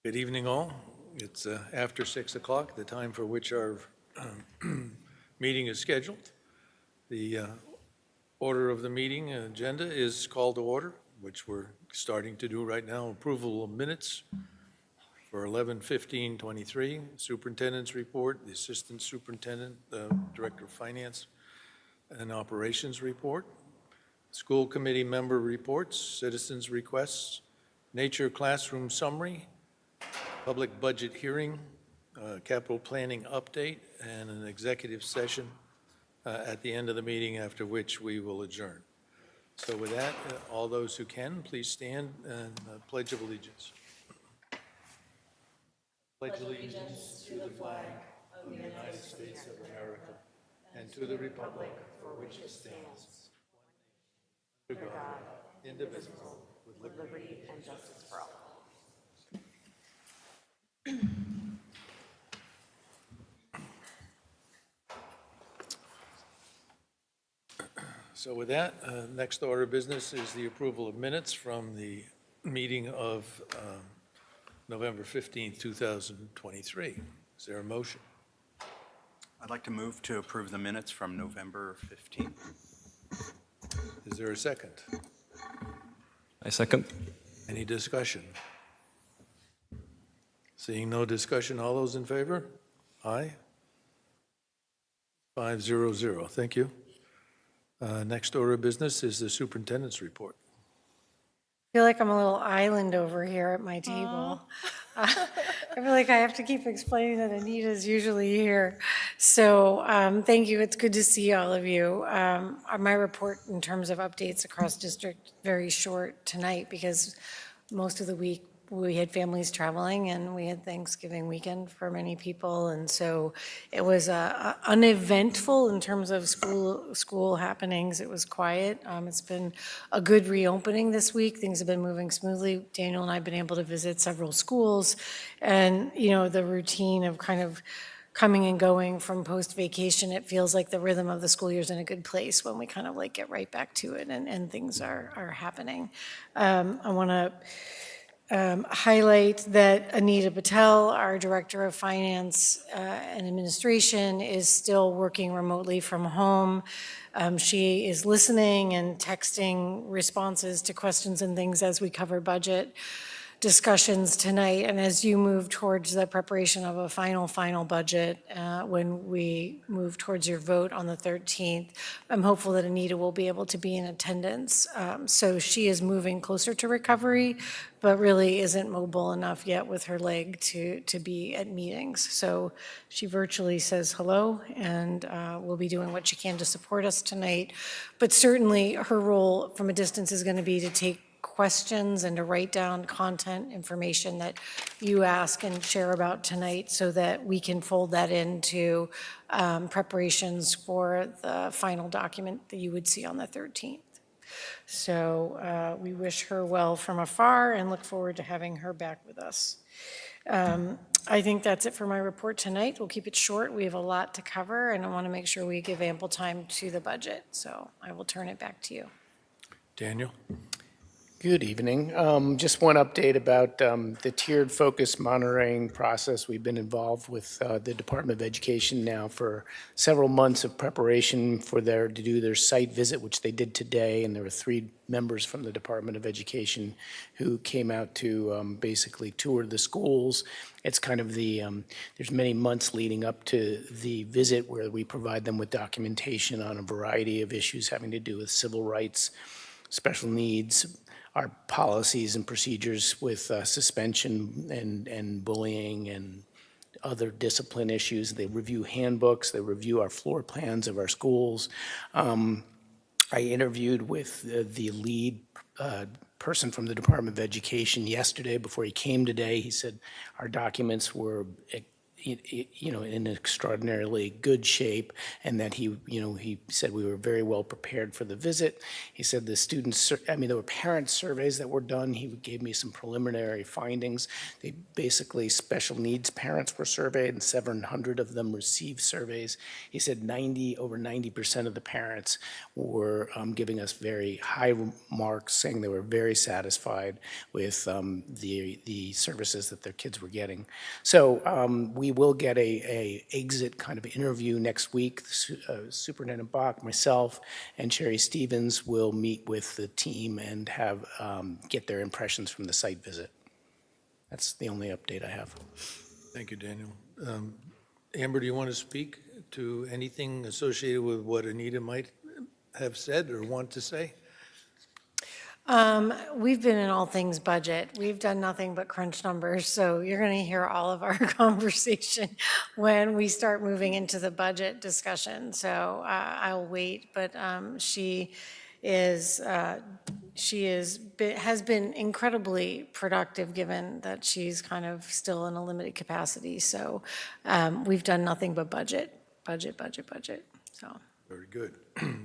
Good evening, all. It's after 6 o'clock, the time for which our meeting is scheduled. The order of the meeting agenda is called to order, which we're starting to do right now. Approval of minutes for 11/15/23, Superintendent's report, the Assistant Superintendent, Director of Finance and Operations report, School Committee member reports, citizens' requests, nature classroom summary, public budget hearing, capital planning update, and an executive session at the end of the meeting, after which we will adjourn. So with that, all those who can, please stand and pledge of allegiance. Pledge allegiance to the flag of the United States of America and to the republic for which it stands, under God, indivisible, with liberty and justice for all. So with that, next order of business is the approval of minutes from the meeting of November 15th, 2023. Is there a motion? I'd like to move to approve the minutes from November 15th. Is there a second? I second. Any discussion? Seeing no discussion, all those in favor? Aye. 5-0-0. Thank you. Next order of business is the superintendent's report. I feel like I'm a little island over here at my table. I feel like I have to keep explaining that Anita's usually here. So thank you. It's good to see all of you. My report in terms of updates across district, very short tonight because most of the week we had families traveling and we had Thanksgiving weekend for many people. And so it was uneventful in terms of school happenings. It was quiet. It's been a good reopening this week. Things have been moving smoothly. Daniel and I have been able to visit several schools, and the routine of kind of coming and going from post-vacation, it feels like the rhythm of the school year is in a good place when we kind of like get right back to it and things are happening. I want to highlight that Anita Patel, our Director of Finance and Administration, is still working remotely from home. She is listening and texting responses to questions and things as we cover budget discussions tonight, and as you move towards the preparation of a final budget, when we move towards your vote on the 13th, I'm hopeful that Anita will be able to be in attendance. So she is moving closer to recovery, but really isn't mobile enough yet with her leg to be at meetings. So she virtually says hello, and will be doing what she can to support us tonight. But certainly her role from a distance is going to be to take questions and to write down content information that you ask and share about tonight so that we can fold that into preparations for the final document that you would see on the 13th. So we wish her well from afar and look forward to having her back with us. I think that's it for my report tonight. We'll keep it short. We have a lot to cover, and I want to make sure we give ample time to the budget. So I will turn it back to you. Daniel? Good evening. Just one update about the tiered focus monitoring process. We've been involved with the Department of Education now for several months of preparation for to do their site visit, which they did today, and there were 3 members from the Department of Education who came out to basically tour the schools. It's kind of there's many months leading up to the visit where we provide them with documentation on a variety of issues having to do with civil rights, special needs, our policies and procedures with suspension and bullying and other discipline issues. They review handbooks. They review our floor plans of our schools. I interviewed with the lead person from the Department of Education yesterday before he came today. He said our documents were in extraordinarily good shape, and that he said we were very well prepared for the visit. He said the there were parent surveys that were done. He gave me some preliminary findings. Basically, special needs parents were surveyed, and 700 of them received surveys. He said over 90% of the parents were giving us very high marks, saying they were very satisfied with the services that their kids were getting. So we will get a exit kind of interview next week. Superintendent Bach, myself, and Sherry Stevens will meet with the team and get their impressions from the site visit. That's the only update I have. Thank you, Daniel. Amber, do you want to speak to anything associated with what Anita might have said or want to say? We've been in all things budget. We've done nothing but crunch numbers, so you're going to hear all of our conversation when we start moving into the budget discussion. So I'll wait, but she has been incredibly productive, given that she's kind of still in a limited capacity. So we've done nothing but budget. So. Very good.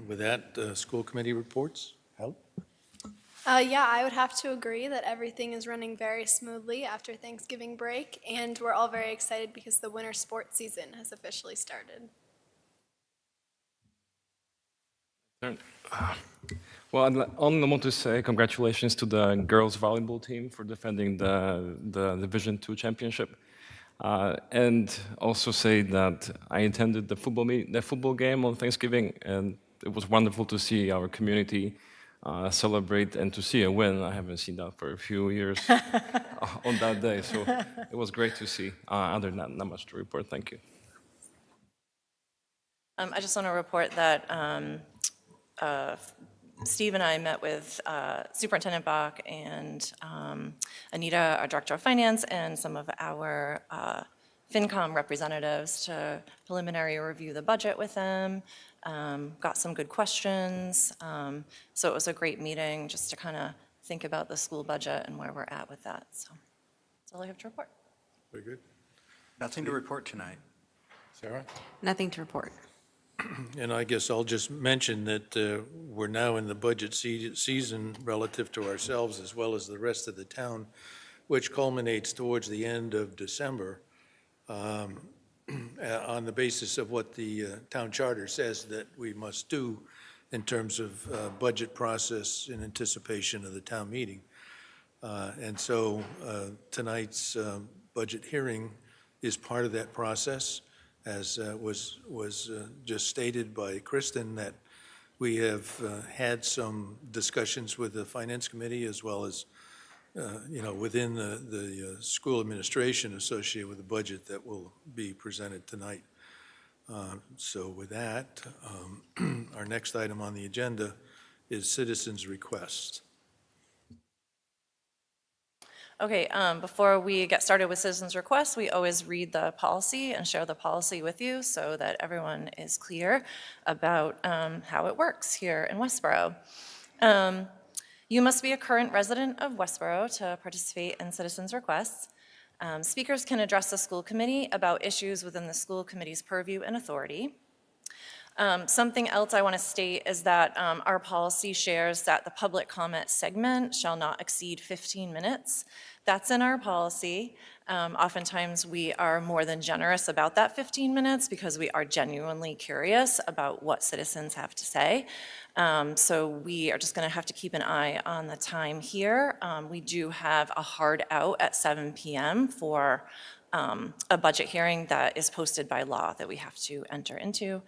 With that, school committee reports. Hal? Yeah, I would have to agree that everything is running very smoothly after Thanksgiving break, and we're all very excited because the winter sports season has officially started. Well, I only want to say congratulations to the girls volleyball team for defending the Division II championship. And also say that I attended the football game on Thanksgiving, and it was wonderful to see our community celebrate and to see a win. I haven't seen that for a few years on that day, so it was great to see. Other than that, not much to report. Thank you. I just want to report that Steve and I met with Superintendent Bach and Anita, our Director of Finance, and some of our FinCom representatives to preliminary review the budget with them. Got some good questions. So it was a great meeting just to kind of think about the school budget and where we're at with that. So that's all I have to report. Very good. Nothing to report tonight. Sarah? Nothing to report. And I guess I'll just mention that we're now in the budget season relative to ourselves as well as the rest of the town, which culminates towards the end of December on the basis of what the town charter says that we must do in terms of budget process in anticipation of the town meeting. And so tonight's budget hearing is part of that process. As was just stated by Kristen, that we have had some discussions with the Finance Committee as well as, within the school administration associated with the budget that will be presented tonight. So with that, our next item on the agenda is citizens' requests. Okay, before we get started with citizens' requests, we always read the policy and share the policy with you so that everyone is clear about how it works here in Westborough. You must be a current resident of Westborough to participate in citizens' requests. Speakers can address the school committee about issues within the school committee's purview and authority. Something else I want to state is that our policy shares that the public comment segment shall not exceed 15 minutes. That's in our policy. Oftentimes we are more than generous about that 15 minutes because we are genuinely curious about what citizens have to say. So we are just going to have to keep an eye on the time here. We do have a hard out at 7 p.m. for a budget hearing that is posted by law that we have to enter into.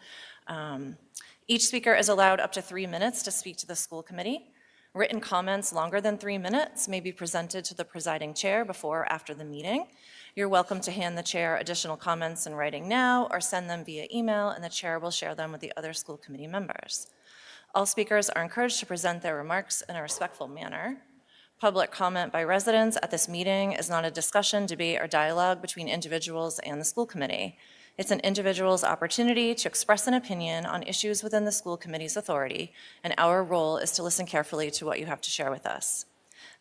Each speaker is allowed up to 3 minutes to speak to the school committee. Written comments longer than 3 minutes may be presented to the presiding chair before or after the meeting. You're welcome to hand the chair additional comments in writing now or send them via email, and the chair will share them with the other school committee members. All speakers are encouraged to present their remarks in a respectful manner. Public comment by residents at this meeting is not a discussion, debate, or dialogue between individuals and the school committee. It's an individual's opportunity to express an opinion on issues within the school committee's authority, and our role is to listen carefully to what you have to share with us.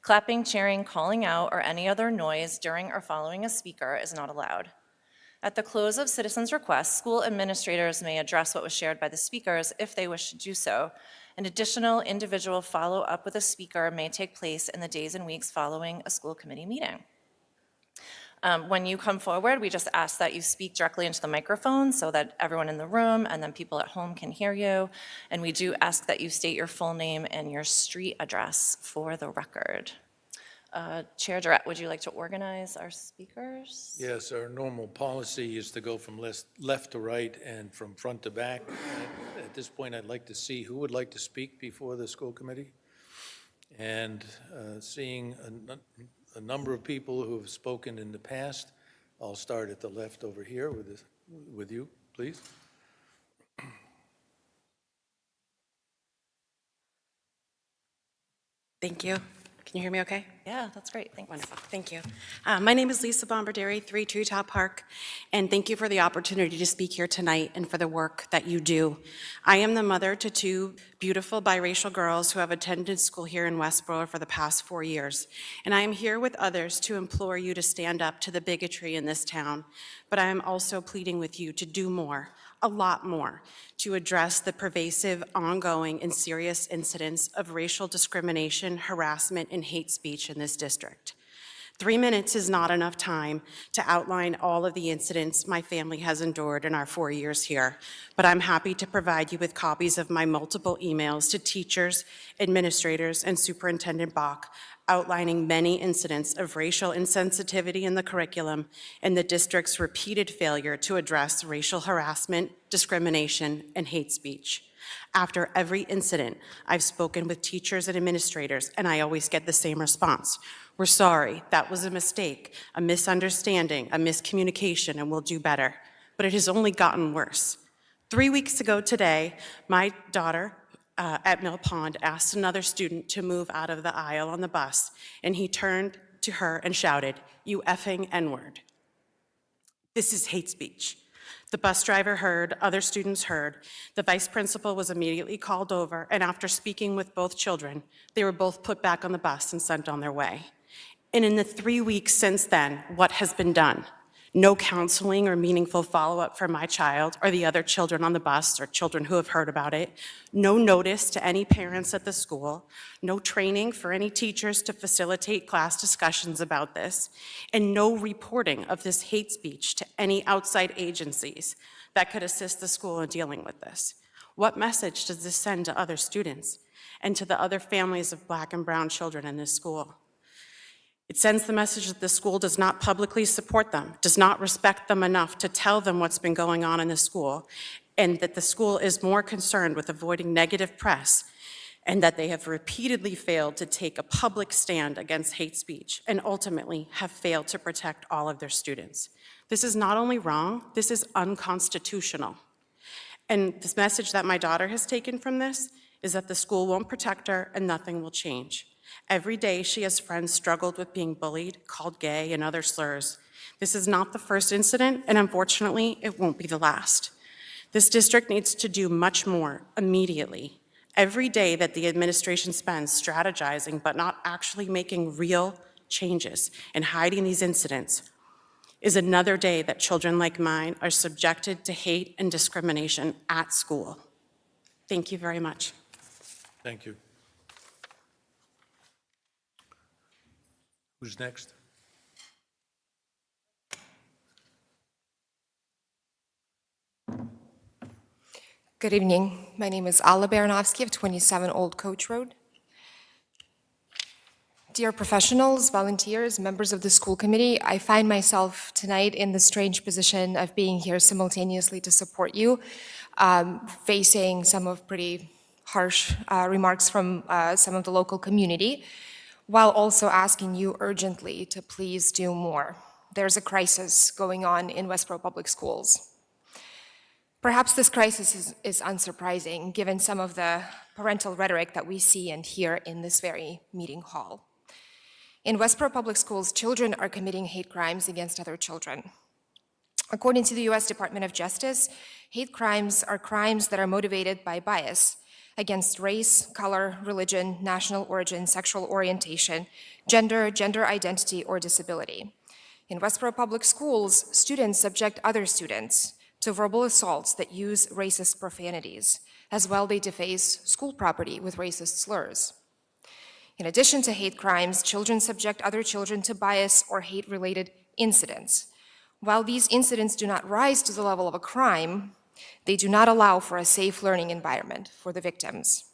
Clapping, cheering, calling out, or any other noise during or following a speaker is not allowed. At the close of citizens' requests, school administrators may address what was shared by the speakers if they wish to do so. An additional individual follow-up with a speaker may take place in the days and weeks following a school committee meeting. When you come forward, we just ask that you speak directly into the microphone so that everyone in the room and then people at home can hear you. And we do ask that you state your full name and your street address for the record. Chair Durrett, would you like to organize our speakers? Yes, our normal policy is to go from left to right and from front to back. At this point, I'd like to see who would like to speak before the school committee. And seeing a number of people who have spoken in the past, I'll start at the left over here with you, please. Thank you. Can you hear me okay? Yeah, that's great. Thanks. Wonderful. Thank you. My name is Lisa Bombardieri, 3 Treetop Park, and thank you for the opportunity to speak here tonight and for the work that you do. I am the mother to 2 beautiful biracial girls who have attended school here in Westborough for the past 4 years, and I am here with others to implore you to stand up to the bigotry in this town, but I am also pleading with you to do more, a lot more, to address the pervasive, ongoing, and serious incidents of racial discrimination, harassment, and hate speech in this district. 3 minutes is not enough time to outline all of the incidents my family has endured in our 4 years here, but I'm happy to provide you with copies of my multiple emails to teachers, administrators, and Superintendent Bach outlining many incidents of racial insensitivity in the curriculum and the district's repeated failure to address racial harassment, discrimination, and hate speech. After every incident, I've spoken with teachers and administrators, and I always get the same response. We're sorry, that was a mistake, a misunderstanding, a miscommunication, and we'll do better. But it has only gotten worse. 3 weeks ago today, my daughter at Mill Pond asked another student to move out of the aisle on the bus, and he turned to her and shouted, "You effing N-word." This is hate speech. The bus driver heard, other students heard. The vice principal was immediately called over, and after speaking with both children, they were both put back on the bus and sent on their way. And in the 3 weeks since then, what has been done? No counseling or meaningful follow-up for my child or the other children on the bus or children who have heard about it. No notice to any parents at the school. No training for any teachers to facilitate class discussions about this. And no reporting of this hate speech to any outside agencies that could assist the school in dealing with this. What message does this send to other students and to the other families of Black and brown children in this school? It sends the message that the school does not publicly support them, does not respect them enough to tell them what's been going on in the school, and that the school is more concerned with avoiding negative press, and that they have repeatedly failed to take a public stand against hate speech, and ultimately have failed to protect all of their students. This is not only wrong, this is unconstitutional. And this message that my daughter has taken from this is that the school won't protect her and nothing will change. Every day she has friends struggled with being bullied, called gay, and other slurs. This is not the first incident, and unfortunately, it won't be the last. This district needs to do much more immediately. Every day that the administration spends strategizing but not actually making real changes and hiding these incidents is another day that children like mine are subjected to hate and discrimination at school. Thank you very much. Thank you. Who's next? Good evening. My name is Alla Baranovsky of 27 Old Coach Road. Dear professionals, volunteers, members of the school committee, I find myself tonight in the strange position of being here simultaneously to support you, facing some of pretty harsh remarks from some of the local community, while also asking you urgently to please do more. There's a crisis going on in Westborough Public Schools. Perhaps this crisis is unsurprising, given some of the parental rhetoric that we see and hear in this very meeting hall. In Westborough Public Schools, children are committing hate crimes against other children. According to the U.S. Department of Justice, hate crimes are crimes that are motivated by bias against race, color, religion, national origin, sexual orientation, gender, gender identity, or disability. In Westborough Public Schools, students subject other students to verbal assaults that use racist profanities. As well, they deface school property with racist slurs. In addition to hate crimes, children subject other children to bias or hate-related incidents. While these incidents do not rise to the level of a crime, they do not allow for a safe learning environment for the victims.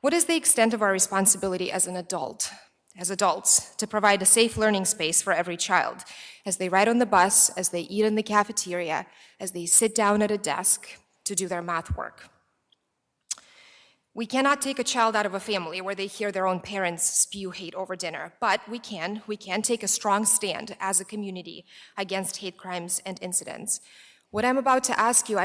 What is the extent of our responsibility as adults, to provide a safe learning space for every child, as they ride on the bus, as they eat in the cafeteria, as they sit down at a desk to do their math work? We cannot take a child out of a family where they hear their own parents spew hate over dinner, but we can take a strong stand as a community against hate crimes and incidents. What I'm about to ask you,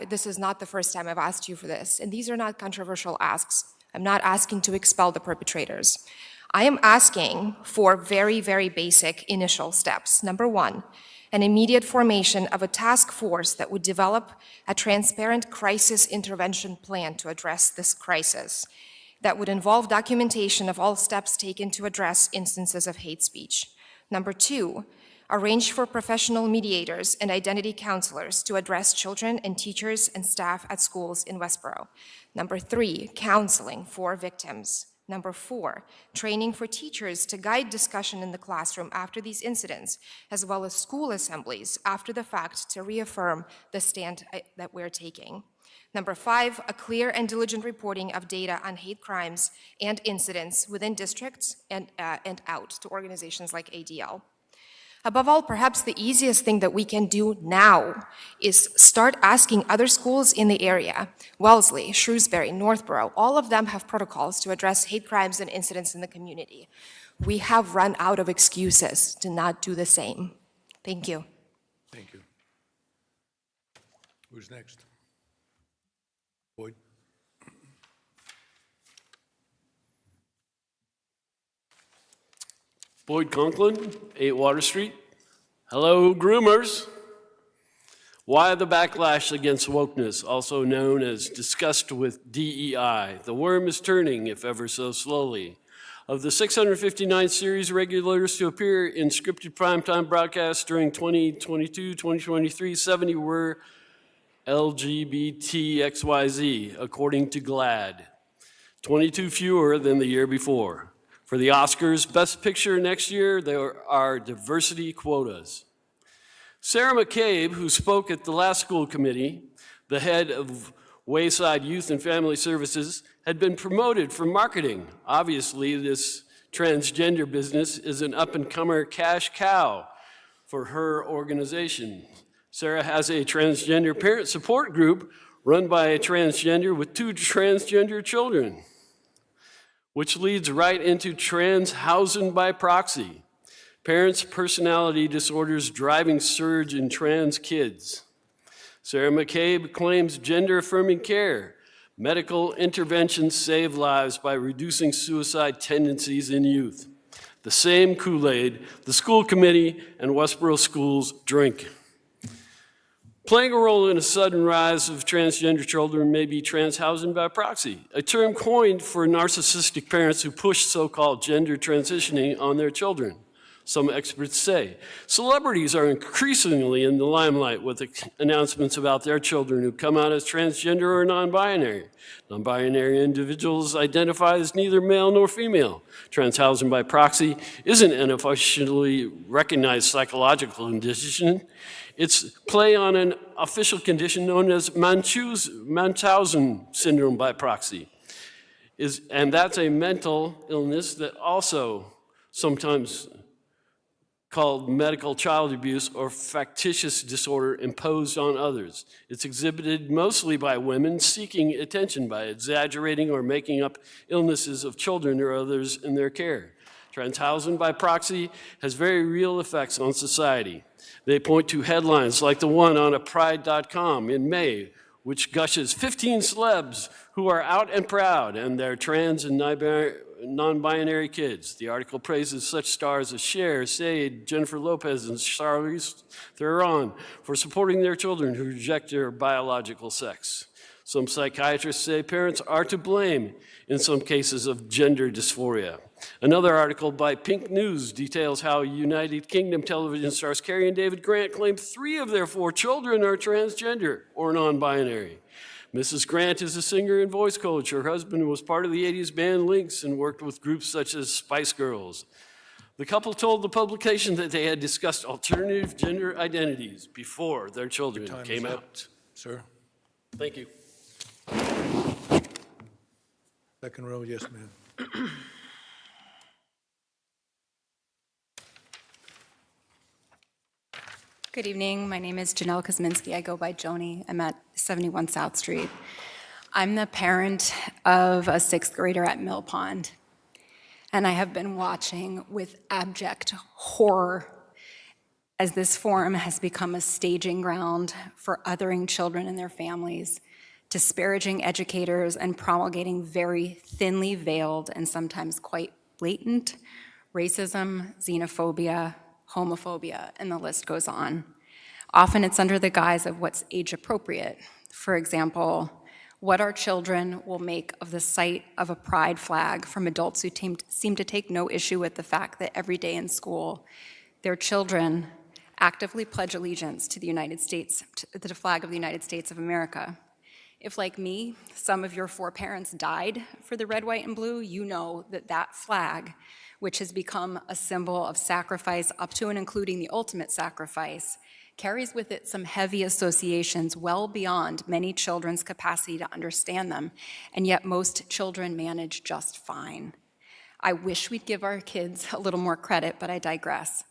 this is not the first time I've asked you for this, and these are not controversial asks. I'm not asking to expel the perpetrators. I am asking for very, very basic initial steps. Number one, an immediate formation of a task force that would develop a transparent crisis intervention plan to address this crisis, that would involve documentation of all steps taken to address instances of hate speech. Number two, arrange for professional mediators and identity counselors to address children and teachers and staff at schools in Westborough. Number three, counseling for victims. Number four, training for teachers to guide discussion in the classroom after these incidents, as well as school assemblies after the fact to reaffirm the stand that we're taking. Number five, a clear and diligent reporting of data on hate crimes and incidents within districts and out to organizations like ADL. Above all, perhaps the easiest thing that we can do now is start asking other schools in the area, Wellesley, Shrewsbury, Northborough, all of them have protocols to address hate crimes and incidents in the community. We have run out of excuses to not do the same. Thank you. Thank you. Who's next? Boyd? Boyd Conklin, 8 Water Street. Hello, groomers. Why the backlash against wokeness, also known as disgust with DEI? The worm is turning, if ever so slowly. Of the 659 series regulars to appear in scripted primetime broadcasts during 2022-2023, 70 were LGBTXYZ, according to GLAAD. 22 fewer than the year before. For the Oscars Best Picture next year, there are diversity quotas. Sarah McCabe, who spoke at the last school committee, the head of Wayside Youth and Family Services, had been promoted for marketing. Obviously, this transgender business is an up-and-comer cash cow for her organization. Sarah has a transgender parent support group run by a transgender with 2 transgender children, which leads right into trans housing by proxy. Parents' personality disorders driving surge in trans kids. Sarah McCabe claims gender-affirming care. Medical interventions save lives by reducing suicide tendencies in youth. The same Kool-Aid the school committee and Westborough schools drink. Playing a role in a sudden rise of transgender children may be trans housing by proxy, a term coined for narcissistic parents who push so-called gender transitioning on their children. Some experts say celebrities are increasingly in the limelight with announcements about their children who come out as transgender or non-binary. Non-binary individuals identify as neither male nor female. Trans housing by proxy isn't an officially recognized psychological condition. It's play on an official condition known as Munchausen syndrome by proxy. And that's a mental illness that also sometimes called medical child abuse or factitious disorder imposed on others. It's exhibited mostly by women seeking attention by exaggerating or making up illnesses of children or others in their care. Trans housing by proxy has very real effects on society. They point to headlines like the one on Pride.com in May, which gushes 15 celebs who are out and proud and their trans and non-binary kids. The article praises such stars as Cher, Sade, Jennifer Lopez, and Charlize Theron for supporting their children who reject their biological sex. Some psychiatrists say parents are to blame in some cases of gender dysphoria. Another article by Pink News details how United Kingdom television stars Carrie and David Grant claim 3 of their 4 children are transgender or non-binary. Mrs. Grant is a singer and voice coach. Her husband was part of the 80s band Lynx and worked with groups such as Spice Girls. The couple told the publication that they had discussed alternative gender identities before their children Time came is up, out. Sir, Thank you. second row, yes, ma'am. Good evening. My name is Janelle Kosminski. I go by Joni. I'm at 71 South Street. I'm the parent of a 6th grader at Mill Pond, and I have been watching with abject horror as this forum has become a staging ground for othering children and their families, disparaging educators, and promulgating very thinly veiled and sometimes quite blatant racism, xenophobia, homophobia, and the list goes on. Often it's under the guise of what's age appropriate. For example, what our children will make of the sight of a pride flag from adults who seem to take no issue with the fact that every day in school, their children actively pledge allegiance to the United States, to the flag of the United States of America. If, like me, some of your foreparents died for the red, white, and blue, you know that that flag, which has become a symbol of sacrifice up to and including the ultimate sacrifice, carries with it some heavy associations well beyond many children's capacity to understand them, and yet most children manage just fine. I wish we'd give our kids a little more credit, but I digress.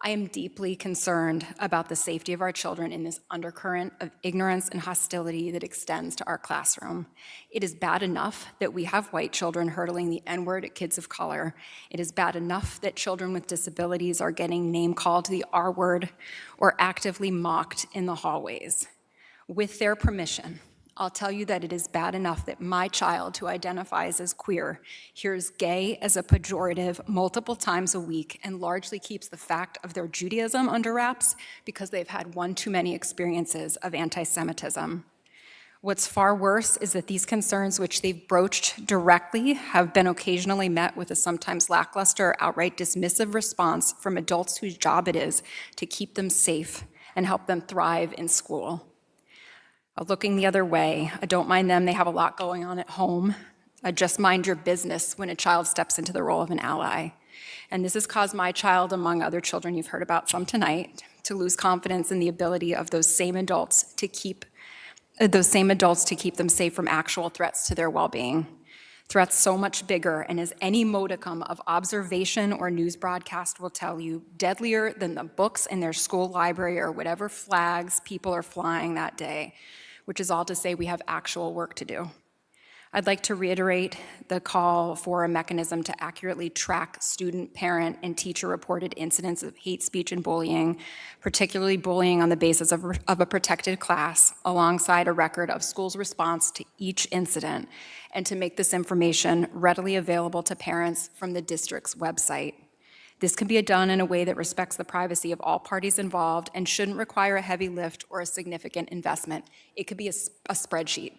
I am deeply concerned about the safety of our children in this undercurrent of ignorance and hostility that extends to our classroom. It is bad enough that we have white children hurtling the N-word at kids of color. It is bad enough that children with disabilities are getting name-called the R-word or actively mocked in the hallways. With their permission, I'll tell you that it is bad enough that my child, who identifies as queer, hears gay as a pejorative multiple times a week and largely keeps the fact of their Judaism under wraps because they've had one too many experiences of anti-Semitism. What's far worse is that these concerns, which they've broached directly, have been occasionally met with a sometimes lackluster or outright dismissive response from adults whose job it is to keep them safe and help them thrive in school. Looking the other way, I don't mind them, they have a lot going on at home. Just mind your business when a child steps into the role of an ally. And this has caused my child, among other children you've heard about some tonight, to lose confidence in the ability of those same adults to keep them safe from actual threats to their well-being. Threats so much bigger, and as any modicum of observation or news broadcast will tell you, deadlier than the books in their school library or whatever flags people are flying that day, which is all to say we have actual work to do. I'd like to reiterate the call for a mechanism to accurately track student, parent, and teacher-reported incidents of hate speech and bullying, particularly bullying on the basis of a protected class, alongside a record of schools' response to each incident, and to make this information readily available to parents from the district's website. This can be done in a way that respects the privacy of all parties involved and shouldn't require a heavy lift or a significant investment. It could be a spreadsheet.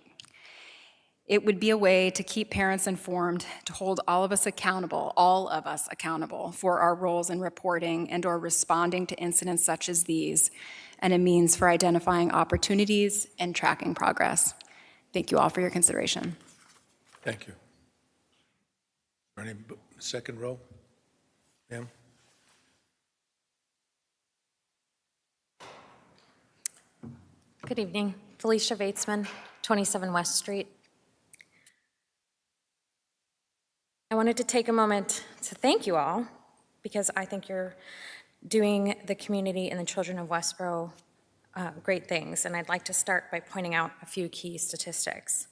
It would be a way to keep parents informed, to hold all of us accountable for our roles in reporting and or responding to incidents such as these, and a means for identifying opportunities and tracking progress. Thank you all for your consideration. Thank you. Any second row? Ma'am? Good evening. Felicia Vatesman, 27 West Street. I wanted to take a moment to thank you all because I think you're doing the community and the children of Westborough great things, and I'd like to start by pointing out a few key statistics.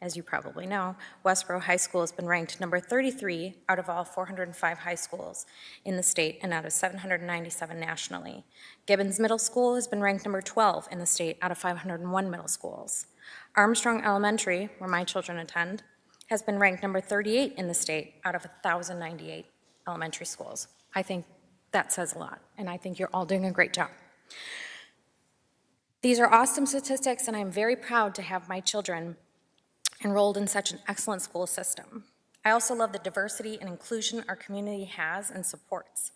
As you probably know, Westborough High School has been ranked number 33 out of all 405 high schools in the state and out of 797 nationally. Gibbons Middle School has been ranked number 12 in the state out of 501 middle schools. Armstrong Elementary, where my children attend, has been ranked number 38 in the state out of 1,098 elementary schools. I think that says a lot, and I think you're all doing a great job. These are awesome statistics, and I'm very proud to have my children enrolled in such an excellent school system. I also love the diversity and inclusion our community has and supports.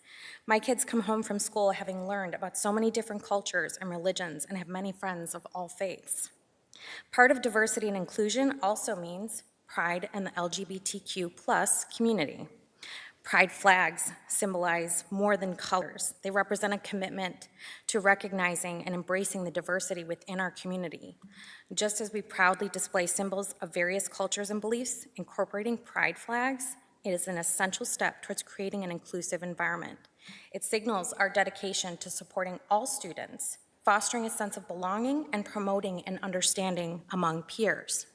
My kids come home from school having learned about so many different cultures and religions and have many friends of all faiths. Part of diversity and inclusion also means pride in the LGBTQ+ community. Pride flags symbolize more than colors. They represent a commitment to recognizing and embracing the diversity within our community. Just as we proudly display symbols of various cultures and beliefs, incorporating pride flags is an essential step towards creating an inclusive environment. It signals our dedication to supporting all students, fostering a sense of belonging and promoting an understanding among peers.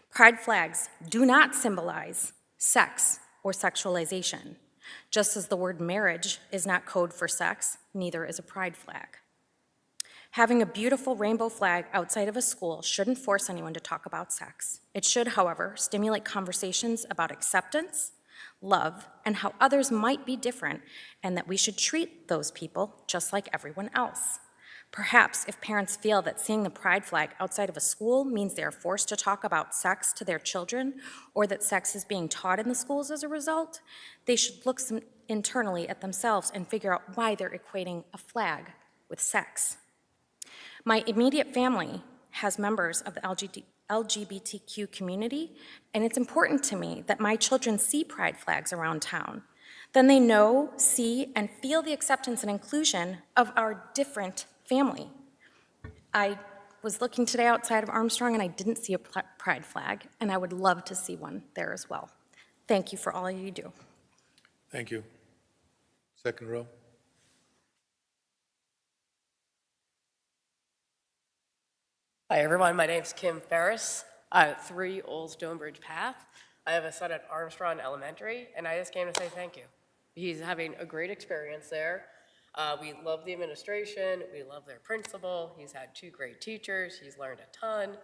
Pride flags do not symbolize sex or sexualization. Just as the word marriage is not code for sex, neither is a pride flag. Having a beautiful rainbow flag outside of a school shouldn't force anyone to talk about sex. It should, however, stimulate conversations about acceptance, love, and how others might be different, and that we should treat those people just like everyone else. Perhaps if parents feel that seeing the pride flag outside of a school means they are forced to talk about sex to their children, or that sex is being taught in the schools as a result, they should look internally at themselves and figure out why they're equating a flag with sex. My immediate family has members of the LGBTQ community, and it's important to me that my children see pride flags around town. Then they know, see, and feel the acceptance and inclusion of our different family. I was looking today outside of Armstrong and I didn't see a pride flag, and I would love to see one there as well. Thank you for all you do. Thank you. Second row. Hi, everyone. My name's Kim Ferris. I'm at 3 Old Stonebridge Path. I have a son at Armstrong Elementary, and I just came to say thank you. He's having a great experience there. We love the administration. We love their principal. He's had 2 great teachers. He's learned a ton.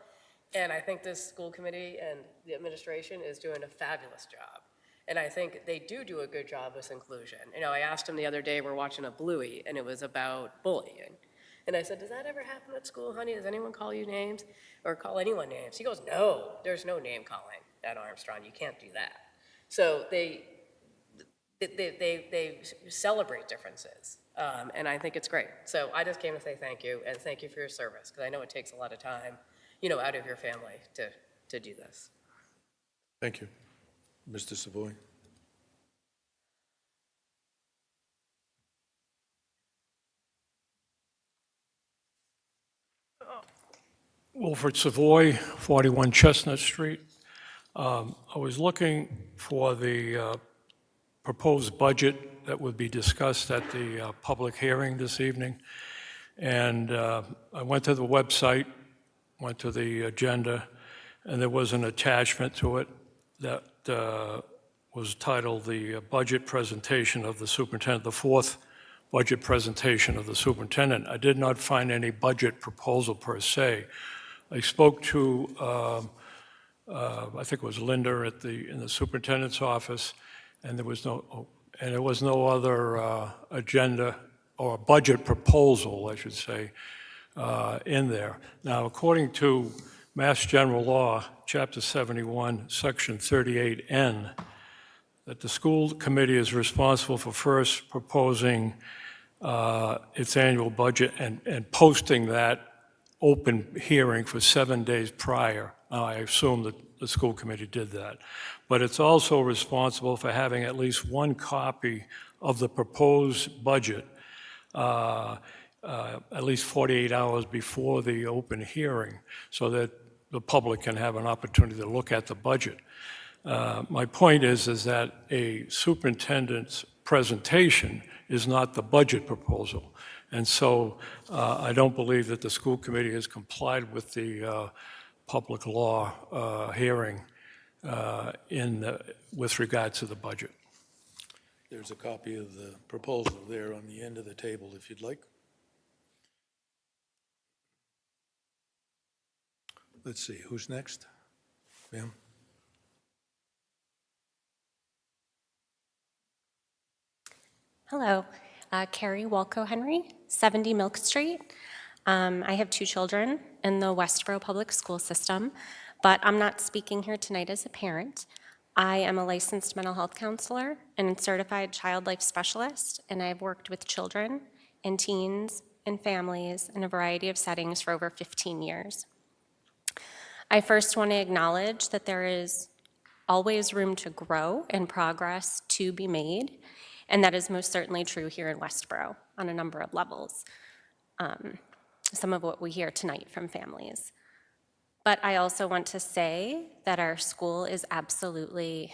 And I think this school committee and the administration is doing a fabulous job. And I think they do a good job with inclusion. You know, I asked him the other day, we're watching a Bluey, and it was about bullying. And I said, does that ever happen at school, honey? Does anyone call you names or call anyone names? He goes, no, there's no name calling at Armstrong. You can't do that. So they celebrate differences, and I think it's great. So I just came to say thank you, and thank you for your service, because I know it takes a lot of time, you know, out of your family to do this. Thank you. Mr. Savoy. Wilfred Savoy, 41 Chestnut Street. I was looking for the proposed budget that would be discussed at the public hearing this evening. And I went to the website, went to the agenda, and there was an attachment to it that was titled the budget presentation of the superintendent, the 4th budget presentation of the superintendent. I did not find any budget proposal per se. I spoke to, I think it was Linda in the superintendent's office, and there was no other agenda or budget proposal, I should say, in there. Now, according to Mass General Law, Chapter 71, Section 38N, that the school committee is responsible for first proposing its annual budget and posting that open hearing for 7 days prior. Now, I assume that the school committee did that. But it's also responsible for having at least one copy of the proposed budget at least 48 hours before the open hearing so that the public can have an opportunity to look at the budget. My point is that a superintendent's presentation is not the budget proposal. And so I don't believe that the school committee has complied with the public law hearing with regard to the budget. There's a copy of the proposal there on the end of the table, if you'd like. Let's see, who's next? Ma'am? Hello, Carrie Walco-Henry, 70 Milk Street. I have 2 children in the Westborough public school system, but I'm not speaking here tonight as a parent. I am a licensed mental health counselor and certified child life specialist, and I've worked with children and teens and families in a variety of settings for over 15 years. I first want to acknowledge that there is always room to grow and progress to be made, and that is most certainly true here in Westborough on a number of levels. Some of what we hear tonight from families. But I also want to say that our school is absolutely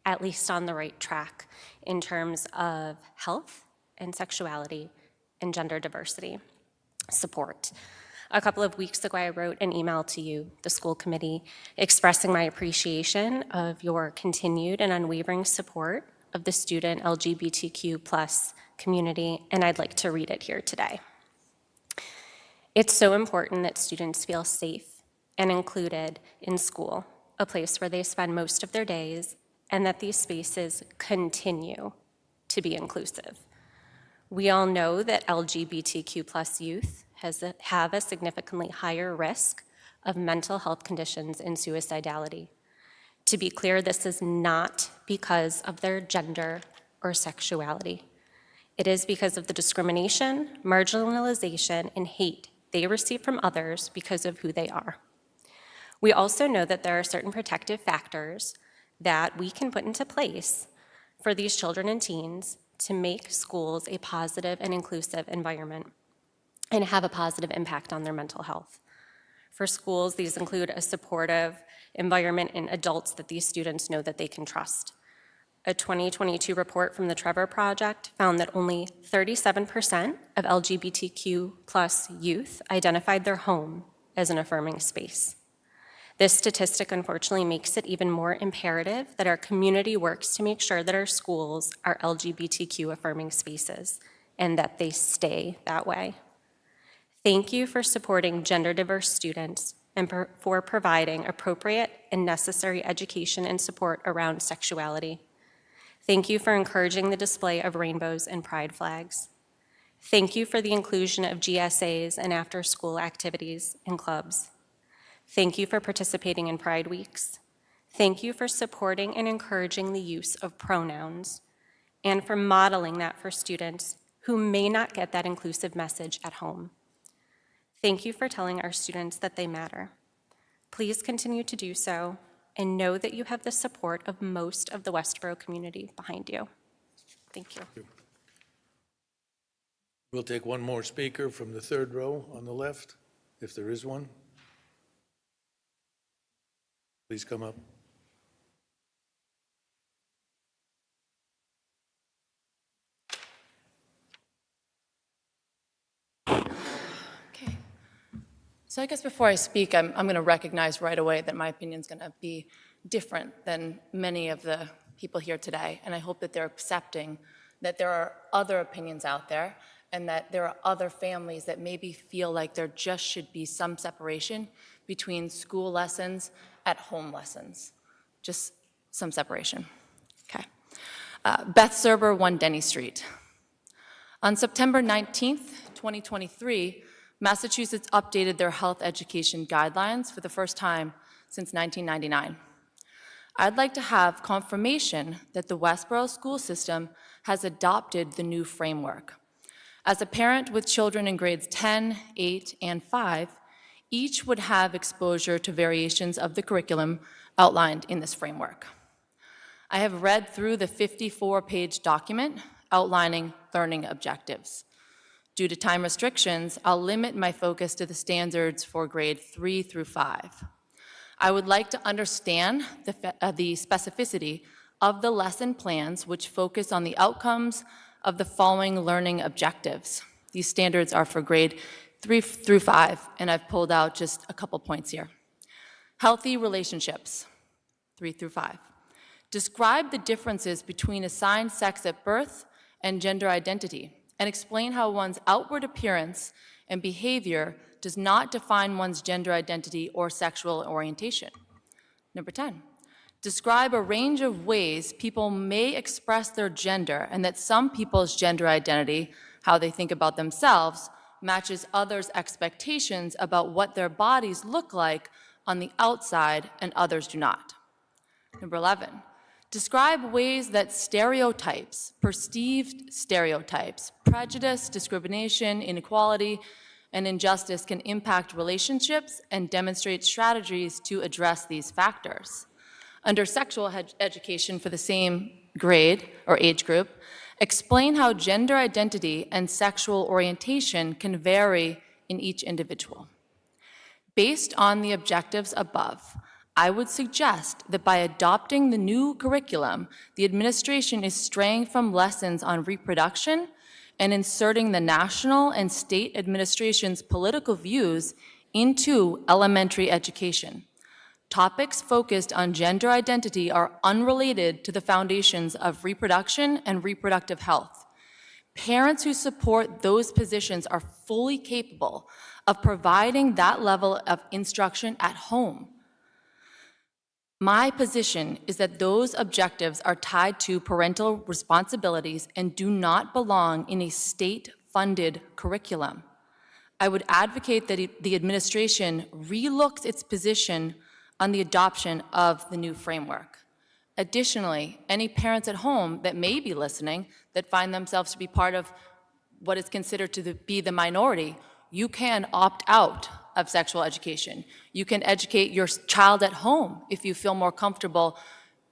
at least on the right track in terms of health and sexuality and gender diversity support. A couple of weeks ago, I wrote an email to you, the school committee, expressing my appreciation of your continued and unwavering support of the student LGBTQ+ community, and I'd like to read it here today. It's so important that students feel safe and included in school, a place where they spend most of their days, and that these spaces continue to be inclusive. We all know that LGBTQ+ youth have a significantly higher risk of mental health conditions and suicidality. To be clear, this is not because of their gender or sexuality. It is because of the discrimination, marginalization, and hate they receive from others because of who they are. We also know that there are certain protective factors that we can put into place for these children and teens to make schools a positive and inclusive environment and have a positive impact on their mental health. For schools, these include a supportive environment and adults that these students know that they can trust. A 2022 report from the Trevor Project found that only 37% of LGBTQ+ youth identified their home as an affirming space. This statistic unfortunately makes it even more imperative that our community works to make sure that our schools are LGBTQ affirming spaces and that they stay that way. Thank you for supporting gender diverse students and for providing appropriate and necessary education and support around sexuality. Thank you for encouraging the display of rainbows and pride flags. Thank you for the inclusion of GSAs and after-school activities and clubs. Thank you for participating in Pride Weeks. Thank you for supporting and encouraging the use of pronouns and for modeling that for students who may not get that inclusive message at home. Thank you for telling our students that they matter. Please continue to do so and know that you have the support of most of the Westborough community behind you. Thank you. We'll take one more speaker from the third row on the left, if there is one. Please come up. Okay. So I guess before I speak, I'm going to recognize right away that my opinion is going to be different than many of the people here today, and I hope that they're accepting that there are other opinions out there and that there are other families that maybe feel like there just should be some separation between school lessons at home lessons. Just some separation. Okay. Beth Serber, 1 Denny Street. On September 19th, 2023, Massachusetts updated their health education guidelines for the first time since 1999. I'd like to have confirmation that the Westborough school system has adopted the new framework. As a parent with children in grades 10, 8, and 5, each would have exposure to variations of the curriculum outlined in this framework. I have read through the 54-page document outlining learning objectives. Due to time restrictions, I'll limit my focus to the standards for grade 3 through 5. I would like to understand the specificity of the lesson plans which focus on the outcomes of the following learning objectives. These standards are for grade 3 through 5, and I've pulled out just a couple points here. Healthy relationships, 3 through 5. Describe the differences between assigned sex at birth and gender identity, and explain how one's outward appearance and behavior does not define one's gender identity or sexual orientation. Number 10, describe a range of ways people may express their gender and that some people's gender identity, how they think about themselves, matches others' expectations about what their bodies look like on the outside and others do not. Number 11, Describe ways that stereotypes, perceived stereotypes, prejudice, discrimination, inequality, and injustice can impact relationships and demonstrate strategies to address these factors. Under sexual education for the same grade or age group, explain how gender identity and sexual orientation can vary in each individual. Based on the objectives above, I would suggest that by adopting the new curriculum, the administration is straying from lessons on reproduction and inserting the national and state administration's political views into elementary education. Topics focused on gender identity are unrelated to the foundations of reproduction and reproductive health. Parents who support those positions are fully capable of providing that level of instruction at home. My position is that those objectives are tied to parental responsibilities and do not belong in a state-funded curriculum. I would advocate that the administration relooks its position on the adoption of the new framework. Additionally, any parents at home that may be listening that find themselves to be part of what is considered to be the minority, you can opt out of sexual education. You can educate your child at home if you feel more comfortable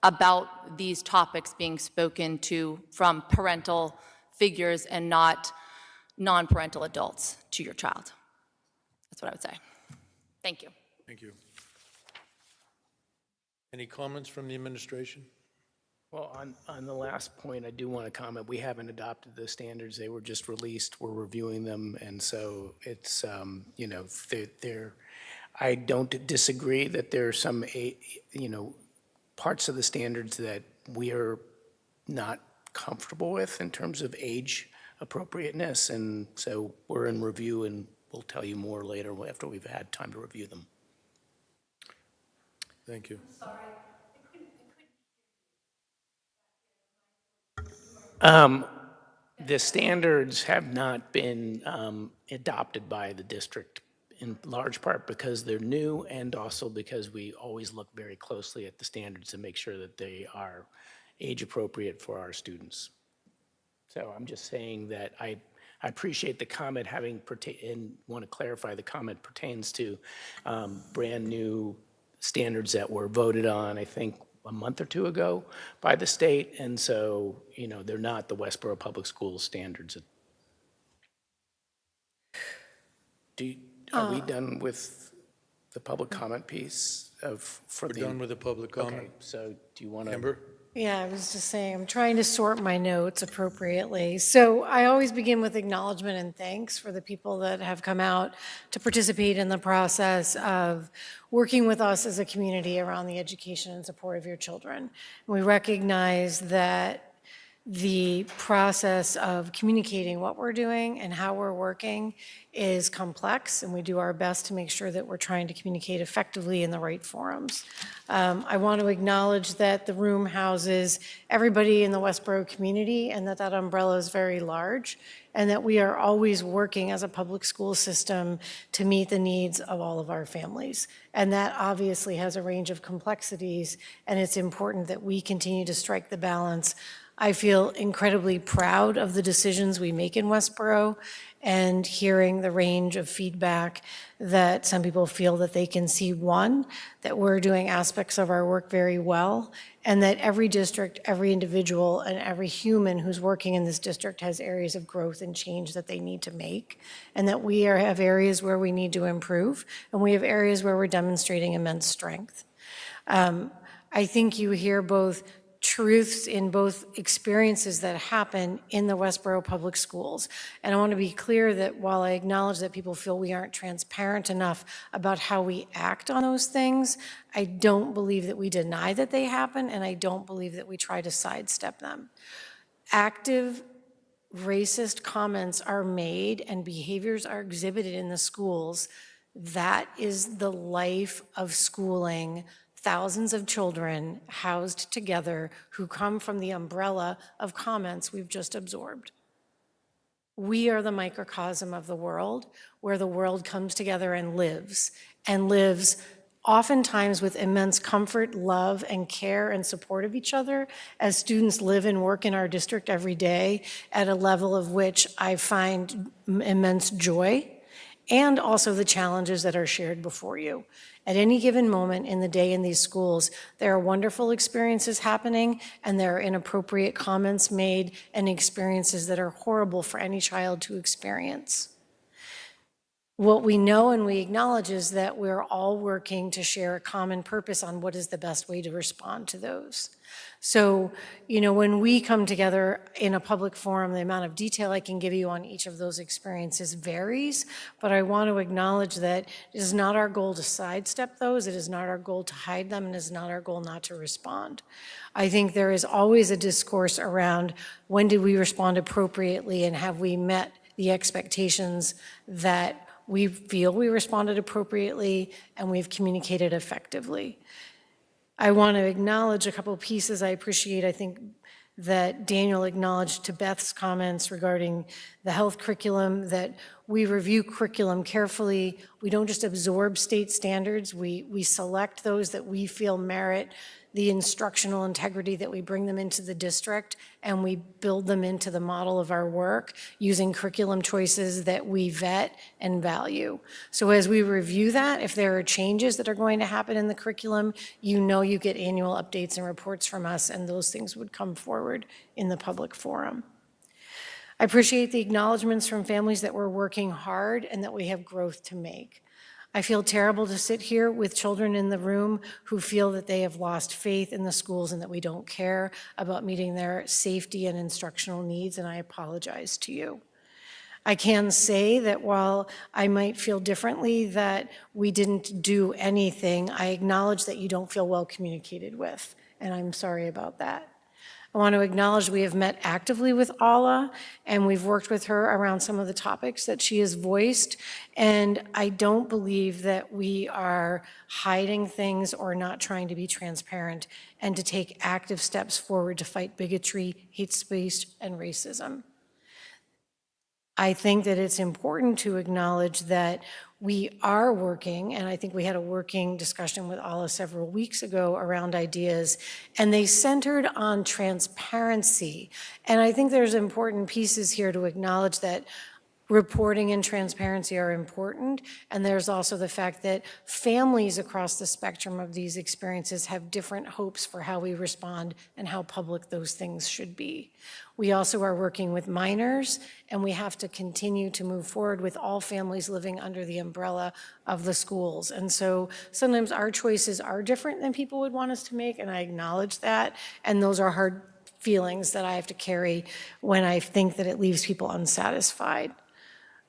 about these topics being spoken to from parental figures and not non-parental adults to your child. That's what I would say. Thank you. Thank you. Any comments from the administration? Well, on the last point, I do want to comment, we haven't adopted the standards. They were just released. We're reviewing them. And so it's, you know, I don't disagree that there are some, you know, parts of the standards that we are not comfortable with in terms of age appropriateness. And so we're in review, and we'll tell you more later after we've had time to review them. Thank you. The standards have not been adopted by the district in large part because they're new and also because we always look very closely at the standards to make sure that they are age appropriate for our students. So I'm just saying that I appreciate the comment and want to clarify the comment pertains to brand new standards that were voted on, I think, a month or two ago by the state, and so, you know, they're not the Westborough Public Schools standards. Are we done with the public comment piece We're done with the public comment. Okay, so do you want to? Amber? Yeah, I was just saying, I'm trying to sort my notes appropriately. So I always begin with acknowledgement and thanks for the people that have come out to participate in the process of working with us as a community around the education and support of your children. We recognize that the process of communicating what we're doing and how we're working is complex, and we do our best to make sure that we're trying to communicate effectively in the right forums. I want to acknowledge that the room houses everybody in the Westborough community and that umbrella is very large, and that we are always working as a public school system to meet the needs of all of our families. And that obviously has a range of complexities, and it's important that we continue to strike the balance. I feel incredibly proud of the decisions we make in Westborough, and hearing the range of feedback that some people feel that they can see, one, that we're doing aspects of our work very well, and that every district, every individual, and every human who's working in this district has areas of growth and change that they need to make, and that we have areas where we need to improve, and we have areas where we're demonstrating immense strength. I think you hear both truths in both experiences that happen in the Westborough Public Schools. And I want to be clear that while I acknowledge that people feel we aren't transparent enough about how we act on those things, I don't believe that we deny that they happen, and I don't believe that we try to sidestep them. Active racist comments are made and behaviors are exhibited in the schools. That is the life of schooling thousands of children housed together who come from the umbrella of comments we've just absorbed. We are the microcosm of the world, where the world comes together and lives oftentimes with immense comfort, love, and care and support of each other as students live and work in our district every day at a level of which I find immense joy, and also the challenges that are shared before you. At any given moment in the day in these schools, there are wonderful experiences happening, and there are inappropriate comments made and experiences that are horrible for any child to experience. What we know and we acknowledge is that we're all working to share a common purpose on what is the best way to respond to those. So, when we come together in a public forum, the amount of detail I can give you on each of those experiences varies, but I want to acknowledge that it is not our goal to sidestep those, it is not our goal to hide them, and it is not our goal not to respond. I think there is always a discourse around when did we respond appropriately and have we met the expectations that we feel we responded appropriately and we've communicated effectively. I want to acknowledge a couple of pieces I appreciate. I think that Daniel acknowledged to Beth's comments regarding the health curriculum, that we review curriculum carefully. We don't just absorb state standards. We select those that we feel merit the instructional integrity, that we bring them into the district and we build them into the model of our work using curriculum choices that we vet and value. So as we review that, if there are changes that are going to happen in the curriculum, you get annual updates and reports from us, and those things would come forward in the public forum. I appreciate the acknowledgments from families that we're working hard and that we have growth to make. I feel terrible to sit here with children in the room who feel that they have lost faith in the schools and that we don't care about meeting their safety and instructional needs, and I apologize to you. I can say that while I might feel differently that we didn't do anything, I acknowledge that you don't feel well communicated with, and I'm sorry about that. I want to acknowledge we have met actively with Ala, and we've worked with her around some of the topics that she has voiced, and I don't believe that we are hiding things or not trying to be transparent and to take active steps forward to fight bigotry, hate speech, and racism. I think that it's important to acknowledge that we are working, and I think we had a working discussion with Ala several weeks ago around ideas, and they centered on transparency. And I think there's important pieces here to acknowledge that reporting and transparency are important, and there's also the fact that families across the spectrum of these experiences have different hopes for how we respond and how public those things should be. We also are working with minors, and we have to continue to move forward with all families living under the umbrella of the schools. And so sometimes our choices are different than people would want us to make, and I acknowledge that, and those are hard feelings that I have to carry when I think that it leaves people unsatisfied.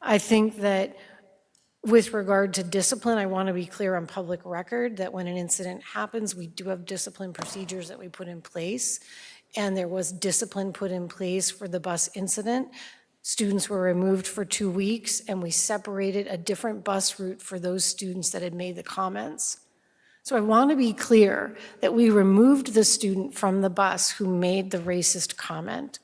I think that with regard to discipline, I want to be clear on public record that when an incident happens, we do have discipline procedures that we put in place, and there was discipline put in place for the bus incident. Students were removed for 2 weeks, and we separated a different bus route for those students that had made the comments. So I want to be clear that we removed the student from the bus who made the racist comment.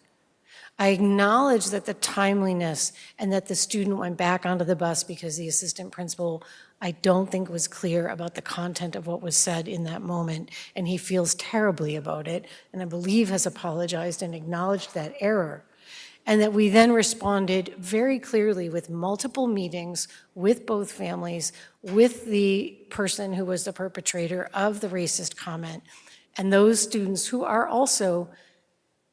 I acknowledge that the timeliness and that the student went back onto the bus because the assistant principal, I don't think, was clear about the content of what was said in that moment, and he feels terribly about it, and I believe has apologized and acknowledged that error. And that we then responded very clearly with multiple meetings with both families, with the person who was the perpetrator of the racist comment, and those students who are also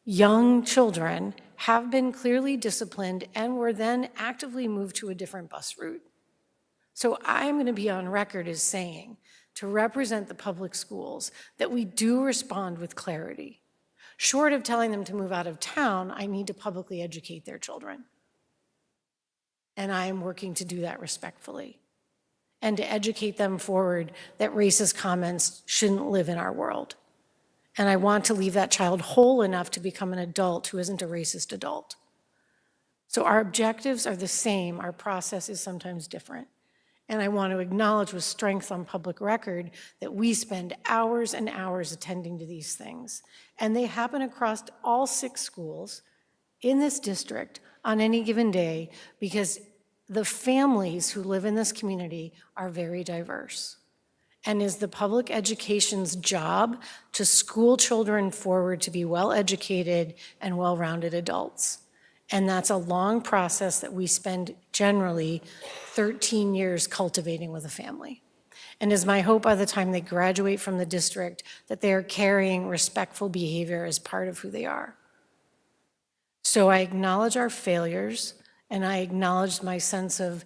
young children have been clearly disciplined and were then actively moved to a different bus route. So I'm going to be on record as saying, to represent the public schools, that we do respond with clarity. Short of telling them to move out of town, I need to publicly educate their children. And I am working to do that respectfully, and to educate them forward that racist comments shouldn't live in our world. And I want to leave that child whole enough to become an adult who isn't a racist adult. So our objectives are the same, our process is sometimes different. And I want to acknowledge with strength on public record that we spend hours and hours attending to these things. And they happen across all 6 schools in this district on any given day because the families who live in this community are very diverse. and is the public education's job to school children forward to be well-educated and well-rounded adults. And that's a long process that we spend generally 13 years cultivating with a family. And it's my hope by the time they graduate from the district that they are carrying respectful behavior as part of who they are. So I acknowledge our failures, and I acknowledge my sense of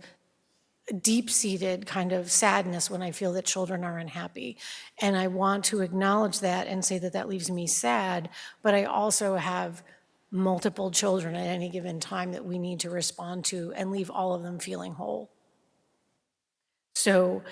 deep-seated kind of sadness when I feel that children are unhappy. And I want to acknowledge that and say that that leaves me sad, but I also have multiple children at any given time that we need to respond to and leave all of them feeling whole. So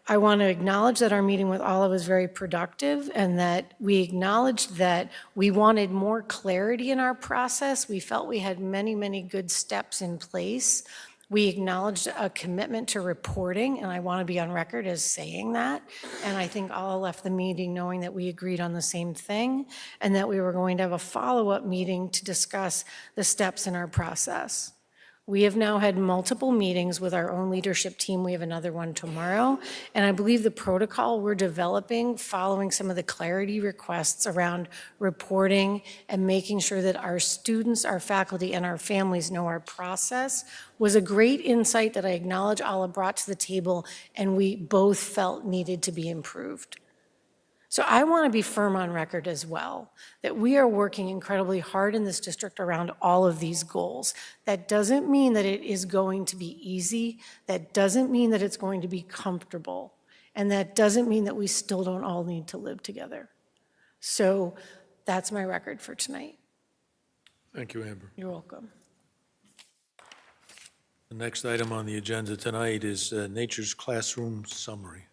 I want to acknowledge that our meeting with Olive was very productive and that we acknowledged that we wanted more clarity in our process. We felt we had many, many good steps in place. We acknowledged a commitment to reporting, and I want to be on record as saying that. And I think Olive left the meeting knowing that we agreed on the same thing and that we were going to have a follow-up meeting to discuss the steps in our process. We have now had multiple meetings with our own leadership team. We have another one tomorrow. And I believe the protocol we're developing following some of the clarity requests around reporting and making sure that our students, our faculty, and our families know our process was a great insight that I acknowledge Olive brought to the table and we both felt needed to be improved. So I want to be firm on record as well, that we are working incredibly hard in this district around all of these goals. That doesn't mean that it is going to be easy. That doesn't mean that it's going to be comfortable. And that doesn't mean that we still don't all need to live together. So that's my record for tonight. Thank you, Amber. You're welcome. The next item on the agenda tonight is Nature's Classroom Summary.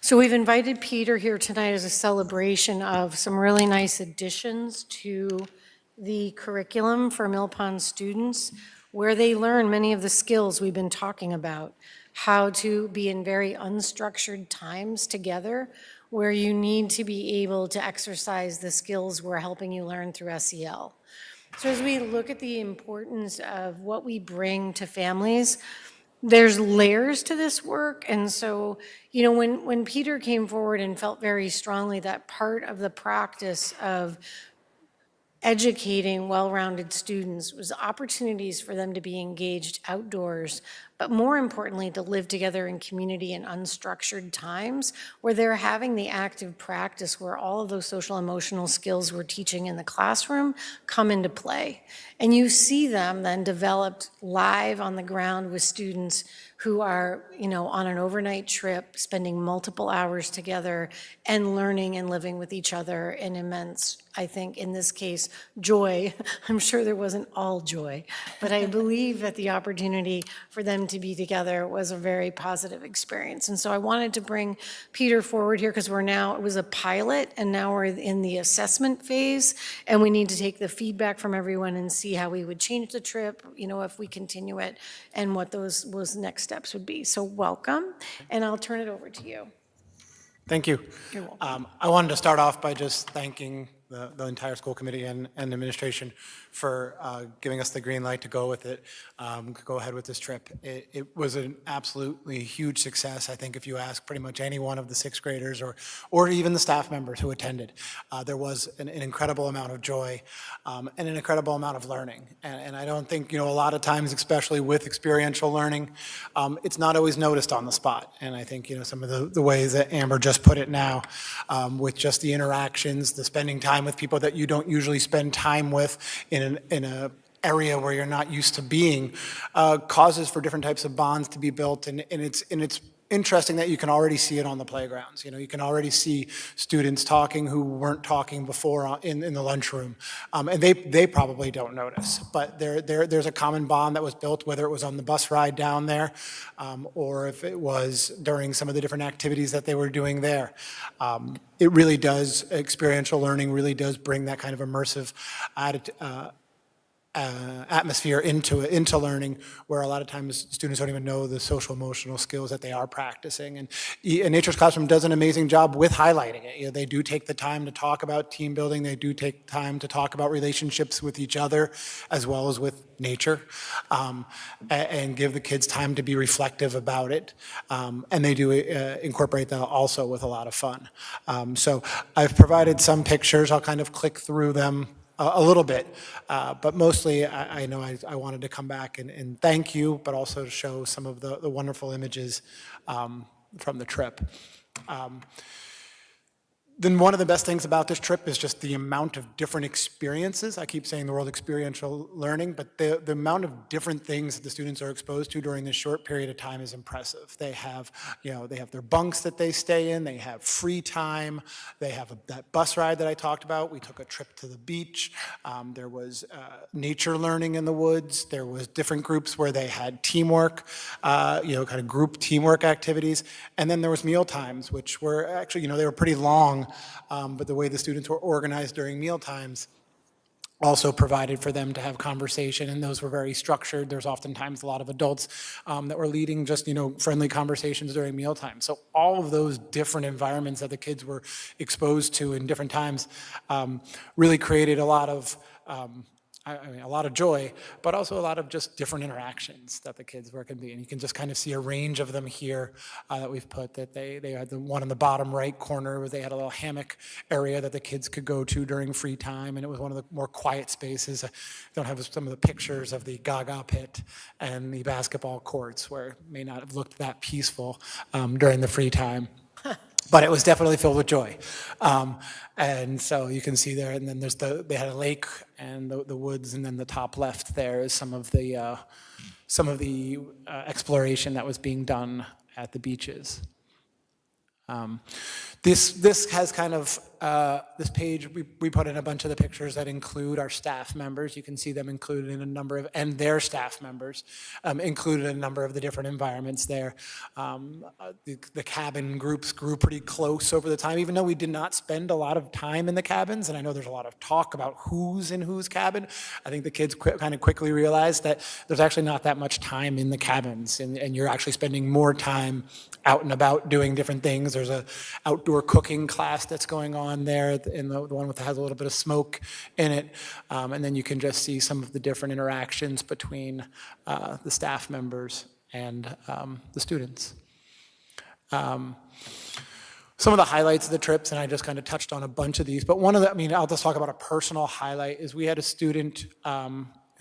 So we've invited Peter here tonight as a celebration of some really nice additions to the curriculum for Mill Pond students, where they learn many of the skills we've been talking about, how to be in very unstructured times together, where you need to be able to exercise the skills we're helping you learn through SEL. So as we look at the importance of what we bring to families, there's layers to this work. And so, you know, when Peter came forward and felt very strongly that part of the practice of educating well-rounded students was opportunities for them to be engaged outdoors, but more importantly, to live together in community in unstructured times where they're having the active practice where all of those social emotional skills we're teaching in the classroom come into play. And you see them then developed live on the ground with students who are, you know, on an overnight trip, spending multiple hours together and learning and living with each other in immense, I think, in this case, joy. I'm sure there wasn't all joy, but I believe that the opportunity for them to be together was a very positive experience. And so I wanted to bring Peter forward here because it was a pilot, and now we're in the assessment phase, and we need to take the feedback from everyone and see how we would change the trip, you know, if we continue it, and what those next steps would be. So welcome, and I'll turn it over to you. Thank you. You're welcome. I wanted to start off by just thanking the entire school committee and administration for giving us the green light to go with it, go ahead with this trip. It was an absolutely huge success. I think if you ask pretty much any one of the sixth graders or even the staff members who attended, there was an incredible amount of joy and an incredible amount of learning. And I don't think, you know, a lot of times, especially with experiential learning, it's not always noticed on the spot. And I think, you know, some of the ways that Amber just put it now, with just the interactions, the spending time with people that you don't usually spend time with in a area where you're not used to being, causes for different types of bonds to be built. And it's interesting that you can already see it on the playgrounds. You know, you can already see students talking who weren't talking before in the lunchroom, and they probably don't notice. But there's a common bond that was built, whether it was on the bus ride down there, or if it was during some of the different activities that they were doing there. It really does, experiential learning really does bring that kind of immersive atmosphere into learning, where a lot of times students don't even know the social emotional skills that they are practicing. And Nature's Classroom does an amazing job with highlighting it. You know, they do take the time to talk about team building. They do take time to talk about relationships with each other as well as with nature, and give the kids time to be reflective about it. And they do incorporate that also with a lot of fun. So I've provided some pictures. I'll kind of click through them a little bit, but mostly I know I wanted to come back and thank you, but also to show some of the wonderful images from the trip. Then one of the best things about this trip is just the amount of different experiences. I keep saying the word experiential learning, but the amount of different things that the students are exposed to during this short period of time is impressive. They have, they have their bunks that they stay in, they have free time, they have that bus ride that I talked about. We took a trip to the beach. There was nature learning in the woods. There was different groups where they had teamwork, kind of group teamwork activities. And then there was meal times, which were actually, they were pretty long. But the way the students were organized during meal times also provided for them to have conversation, and those were very structured. There's oftentimes a lot of adults that were leading just, friendly conversations during mealtime. So all of those different environments that the kids were exposed to in different times really created a lot of a lot of joy, but also a lot of just different interactions that the kids were can be. And you can just kind of see a range of them here that we've put, that they had the one in the bottom right corner where they had a little hammock area that the kids could go to during free time. And it was one of the more quiet spaces. I don't have some of the pictures of the Gaga pit and the basketball courts where it may not have looked that peaceful during the free time. But it was definitely filled with joy. And so you can see there, and then they had a lake and the woods, and then the top left there is some of the exploration that was being done at the beaches. This has kind of, this page, we put in a bunch of the pictures that include our staff members. You can see them included in a number of, and their staff members, included in a number of the different environments there. The cabin groups grew pretty close over the time, even though we did not spend a lot of time in the cabins, and I know there's a lot of talk about who's in whose cabin. I think the kids kind of quickly realized that there's actually not that much time in the cabins, and you're actually spending more time out and about doing different things. There's a outdoor cooking class that's going on there, in the one that has a little bit of smoke in it. And then you can just see some of the different interactions between the staff members and the students. Some of the highlights of the trips, and I just kind of touched on a bunch of these, but one of the, I'll just talk about a personal highlight, is we had a student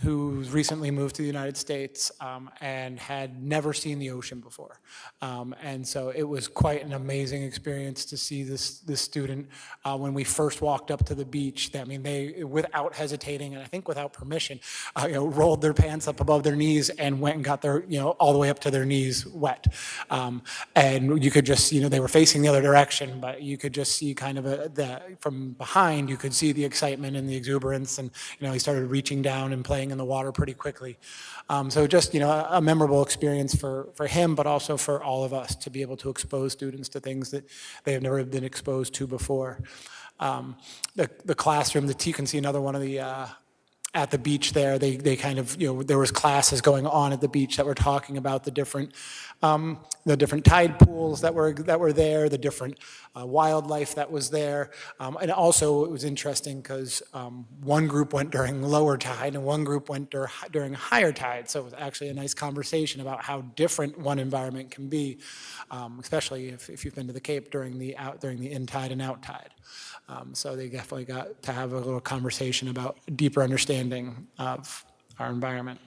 who's recently moved to the United States and had never seen the ocean before. And so it was quite an amazing experience to see this student when we first walked up to the beach. They, without hesitating, and I think without permission, rolled their pants up above their knees and went and got their, all the way up to their knees wet. And you could just, they were facing the other direction, but you could just see kind of from behind, you could see the excitement and the exuberance, and he started reaching down and playing in the water pretty quickly. So just, a memorable experience for him, but also for all of us to be able to expose students to things that they have never been exposed to before. The classroom, you can see another one of the, at the beach there, they kind of, there was classes going on at the beach that were talking about the different tide pools that were there, the different wildlife that was there. And also it was interesting because one group went during lower tide and one group went during higher tide. So it was actually a nice conversation about how different one environment can be, especially if you've been to the Cape during the in tide and out tide. So they definitely got to have a little conversation about deeper understanding of our environment.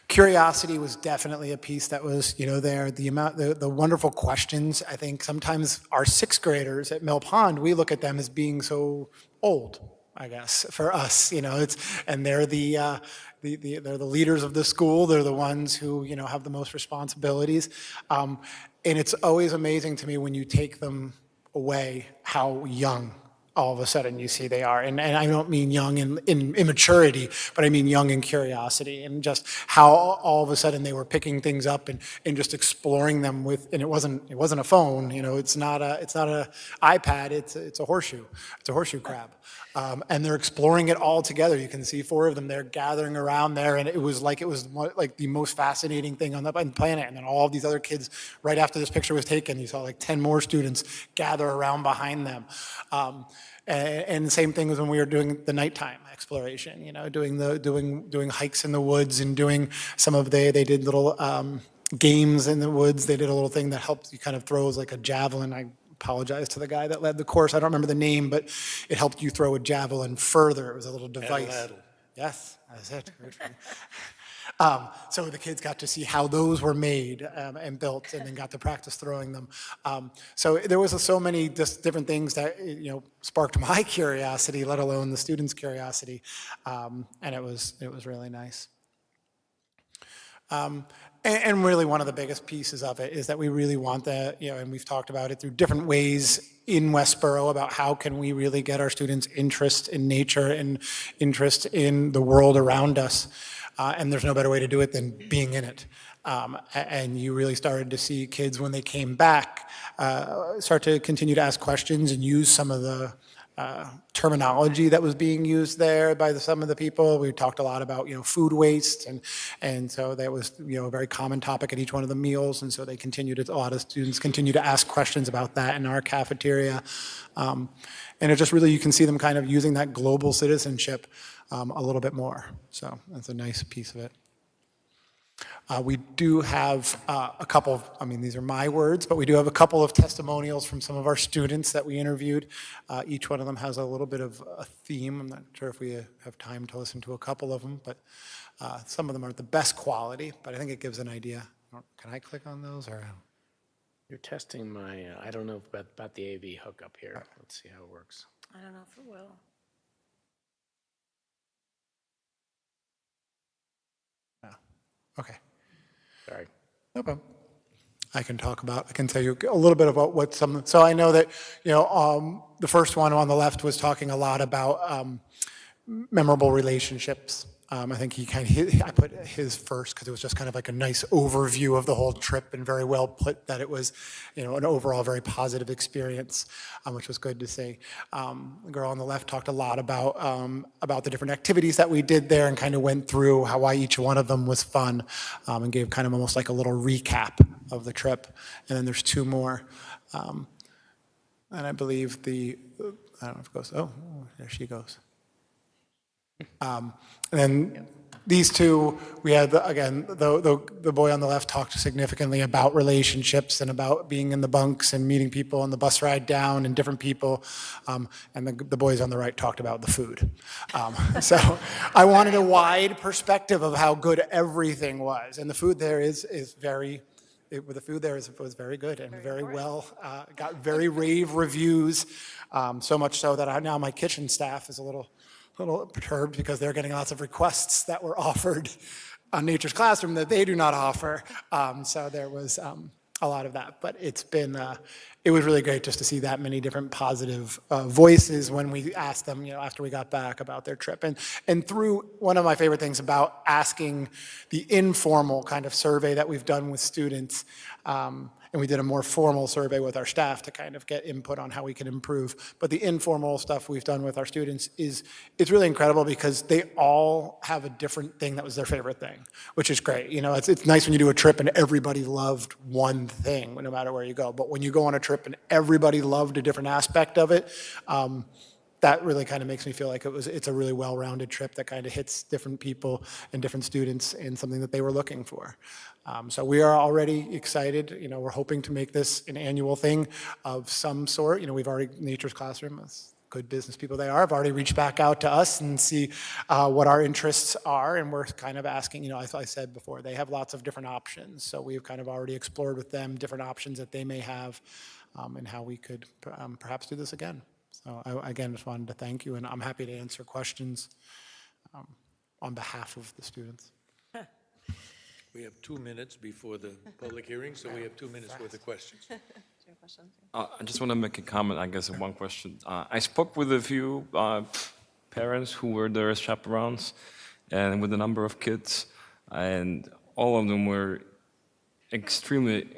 Curiosity was definitely a piece that was, there. The wonderful questions. I think sometimes our sixth graders at Mill Pond, we look at them as being so old, I guess, for us. And they're they're the leaders of the school. They're the ones who have the most responsibilities. And it's always amazing to me when you take them away how young all of a sudden you see they are. And I don't mean young in immaturity, but I mean young in curiosity, and just how all of a sudden they were picking things up and just exploring them and it wasn't a phone, it's not a iPad, it's a horseshoe. It's a horseshoe crab. And they're exploring it all together. You can see 4 of them there gathering around there, and it was like the most fascinating thing on the planet. And then all of these other kids, right after this picture was taken, you saw like 10 more students gather around behind them. And the same thing was when we were doing the nighttime exploration, doing hikes in the woods and doing they did little games in the woods. They did a little thing that helped you kind of throw like a javelin. I apologize to the guy that led the course. I don't remember the name, but it helped you throw a javelin further. It was a little device. Addle. Yes, that's it. So the kids got to see how those were made and built, and then got to practice throwing them. So there was so many just different things that sparked my curiosity, let alone the students' curiosity, and it was really nice. And really one of the biggest pieces of it is that we really want and we've talked about it through different ways in Westborough about how can we really get our students' interest in nature and interest in the world around us. And there's no better way to do it than being in it. And you really started to see kids when they came back start to continue to ask questions and use some of the terminology that was being used there by some of the people. We talked a lot about food waste, and so that was a very common topic at each one of the meals. And so a lot of students continue to ask questions about that in our cafeteria. And it just really, you can see them kind of using that global citizenship a little bit more. So that's a nice piece of it. We do have a couple these are my words, but we do have a couple of testimonials from some of our students that we interviewed. Each one of them has a little bit of a theme. I'm not sure if we have time to listen to a couple of them, but some of them aren't the best quality, but I think it gives an idea. Can I click on those? Or You're testing my, I don't know about the AV hookup here. Let's see how it works. I don't know if it will. Okay. Sorry. No problem. I can tell you a little bit about so I know that, the first one on the left was talking a lot about memorable relationships. I think I put his first because it was just kind of like a nice overview of the whole trip and very well put that it was, an overall very positive experience, which was good to see. The girl on the left talked a lot about the different activities that we did there and kind of went through why each one of them was fun, and gave kind of almost like a little recap of the trip. And then there's 2 more. And I believe I don't know if it goes, there she goes. And then these 2, we had, again, the boy on the left talked significantly about relationships and about being in the bunks and meeting people on the bus ride down and different people. And the boys on the right talked about the food. So I wanted a wide perspective of how good everything was. And the food there was very good and very well, got very rave reviews, so much so that now my kitchen staff is a little perturbed because they're getting lots of requests that were offered on Nature's Classroom that they do not offer. So there was a lot of that, but it was really great just to see that many different positive voices when we asked them, after we got back about their trip. And through one of my favorite things about asking the informal kind of survey that we've done with students, and we did a more formal survey with our staff to kind of get input on how we can improve. But the informal stuff we've done with our students it's really incredible because they all have a different thing that was their favorite thing, which is great. It's nice when you do a trip and everybody loved one thing, no matter where you go. But when you go on a trip and everybody loved a different aspect of it, that really kind of makes me feel like it's a really well-rounded trip that kind of hits different people and different students in something that they were looking for. So we are already excited. We're hoping to make this an annual thing of some sort. We've already, Nature's Classroom, as good business people they are, have already reached back out to us and see what our interests are. And we're kind of asking, as I said before, they have lots of different options. So we've kind of already explored with them different options that they may have and how we could perhaps do this again. So I, again, just wanted to thank you, and I'm happy to answer questions on behalf of the students. We have 2 minutes before the public hearing, so we have 2 minutes worth of questions. I just want to make a comment, I guess, and one question. I spoke with a few parents who were there as chaperones and with a number of kids, and all of them were extremely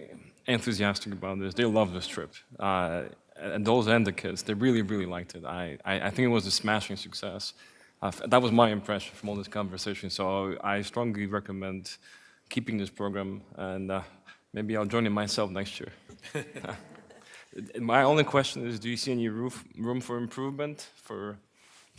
enthusiastic about this. They love this trip. adults and the kids, they really, really liked it. I think it was a smashing success. That was my impression from all this conversation. So I strongly recommend keeping this program, and maybe I'll join it myself next year. My only question is, do you see any room for improvement for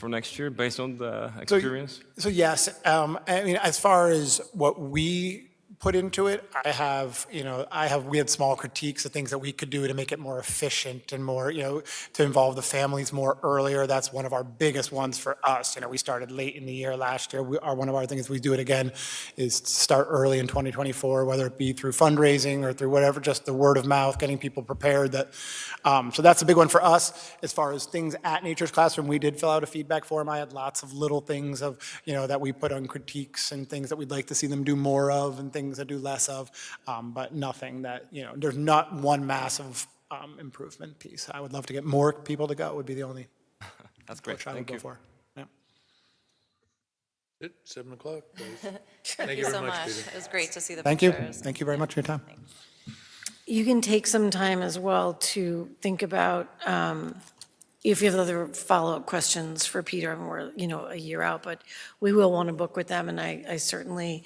next year based on the experience? So yes, I mean, as far as what we put into it, we had small critiques of things that we could do to make it more efficient and more, to involve the families more earlier. That's one of our biggest ones for us. We started late in the year last year. One of our things, we do it again, is start early in 2024, whether it be through fundraising or through whatever, just the word of mouth, getting people prepared. So that's a big one for us. As far as things at Nature's Classroom, we did fill out a feedback form. I had lots of little things of, that we put on critiques and things that we'd like to see them do more of and things that do less of, but nothing that, there's not one massive improvement piece. I would love to get more people to go, would be the only That's great. push I would Thank go you. for. Yeah. 7 o'clock, guys. Thank you so much. Peter. It was great to see the Thank you. pictures. Thank you very much for your time. You can take some time as well to think about if you have other follow-up questions for Peter, and we're, a year out, but we will want to book with them, and I certainly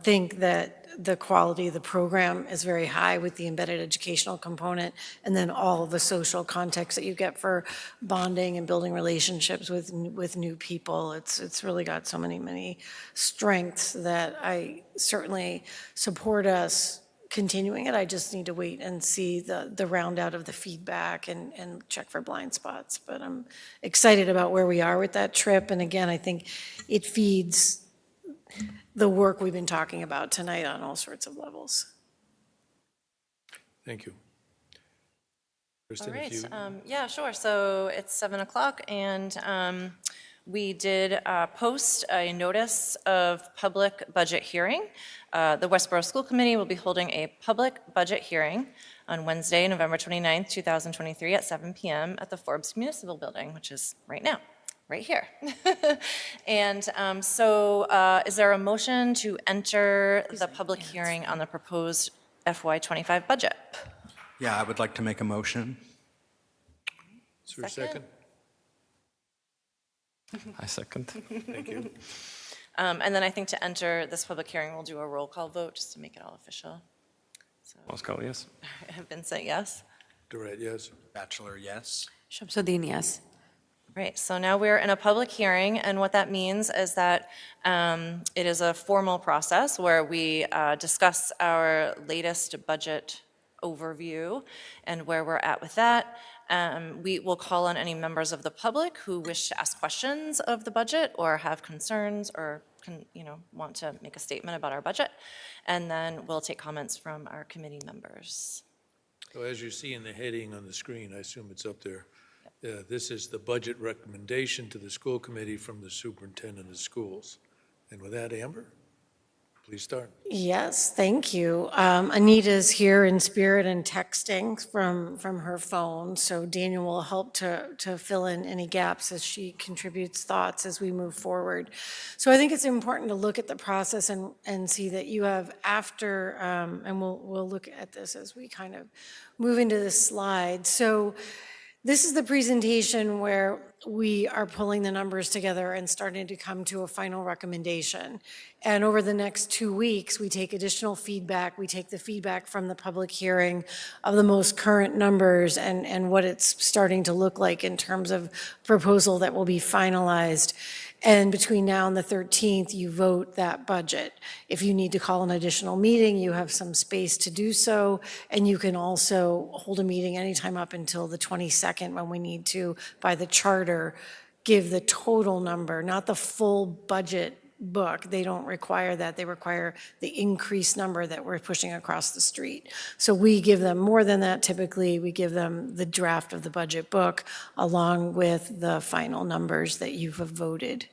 think that the quality of the program is very high with the embedded educational component, and then all of the social context that you get for bonding and building relationships with new people. It's really got so many strengths that I certainly support us continuing it. I just need to wait and see the round out of the feedback and check for blind spots. But I'm excited about where we are with that trip. And again, I think it feeds the work we've been talking about tonight on all sorts of levels. Thank you. All Kristen, right. if you, Yeah, sure. So it's 7 o'clock, and we did post a notice of public budget hearing. The Westborough School Committee will be holding a public budget hearing on Wednesday, November 29th, 2023 at 7 p.m. at the Forbes Municipal Building, which is right now, right here. And so is there a motion to enter the public hearing on the proposed FY25 budget? Yeah, I would like to make a motion. is there a second? I second. Thank you. And then I think to enter this public hearing, we'll do a roll call vote just to make it all official. So Moscow, yes. Vincent, yes? Durant, yes. Bachelor, yes. Shamsuddin, yes. Right, so now we're in a public hearing, and what that means is that it is a formal process where we discuss our latest budget overview and where we're at with that. We will call on any members of the public who wish to ask questions of the budget or have concerns or want to make a statement about our budget, and then we'll take comments from our committee members. So as you see in the heading on the screen, I assume it's up there, this is the budget recommendation to the school committee from the superintendent of schools. And with that, Amber, please start. Yes, thank you. Anita's here in spirit and texting from her phone, so Daniel will help to fill in any gaps as she contributes thoughts as we move forward. So I think it's important to look at the process and see that you have after, and we'll look at this as we kind of move into the slide. So this is the presentation where we are pulling the numbers together and starting to come to a final recommendation. And over the next 2 weeks, we take additional feedback. We take the feedback from the public hearing of the most current numbers and what it's starting to look like in terms of proposal that will be finalized. And between now and the 13th, you vote that budget. If you need to call an additional meeting, you have some space to do so. And you can also hold a meeting anytime up until the 22nd when we need to, by the charter, give the total number, not the full budget book. They don't require that. They require the increased number that we're pushing across the street. So we give them more than that. Typically, we give them the draft of the budget book along with the final numbers that you have voted.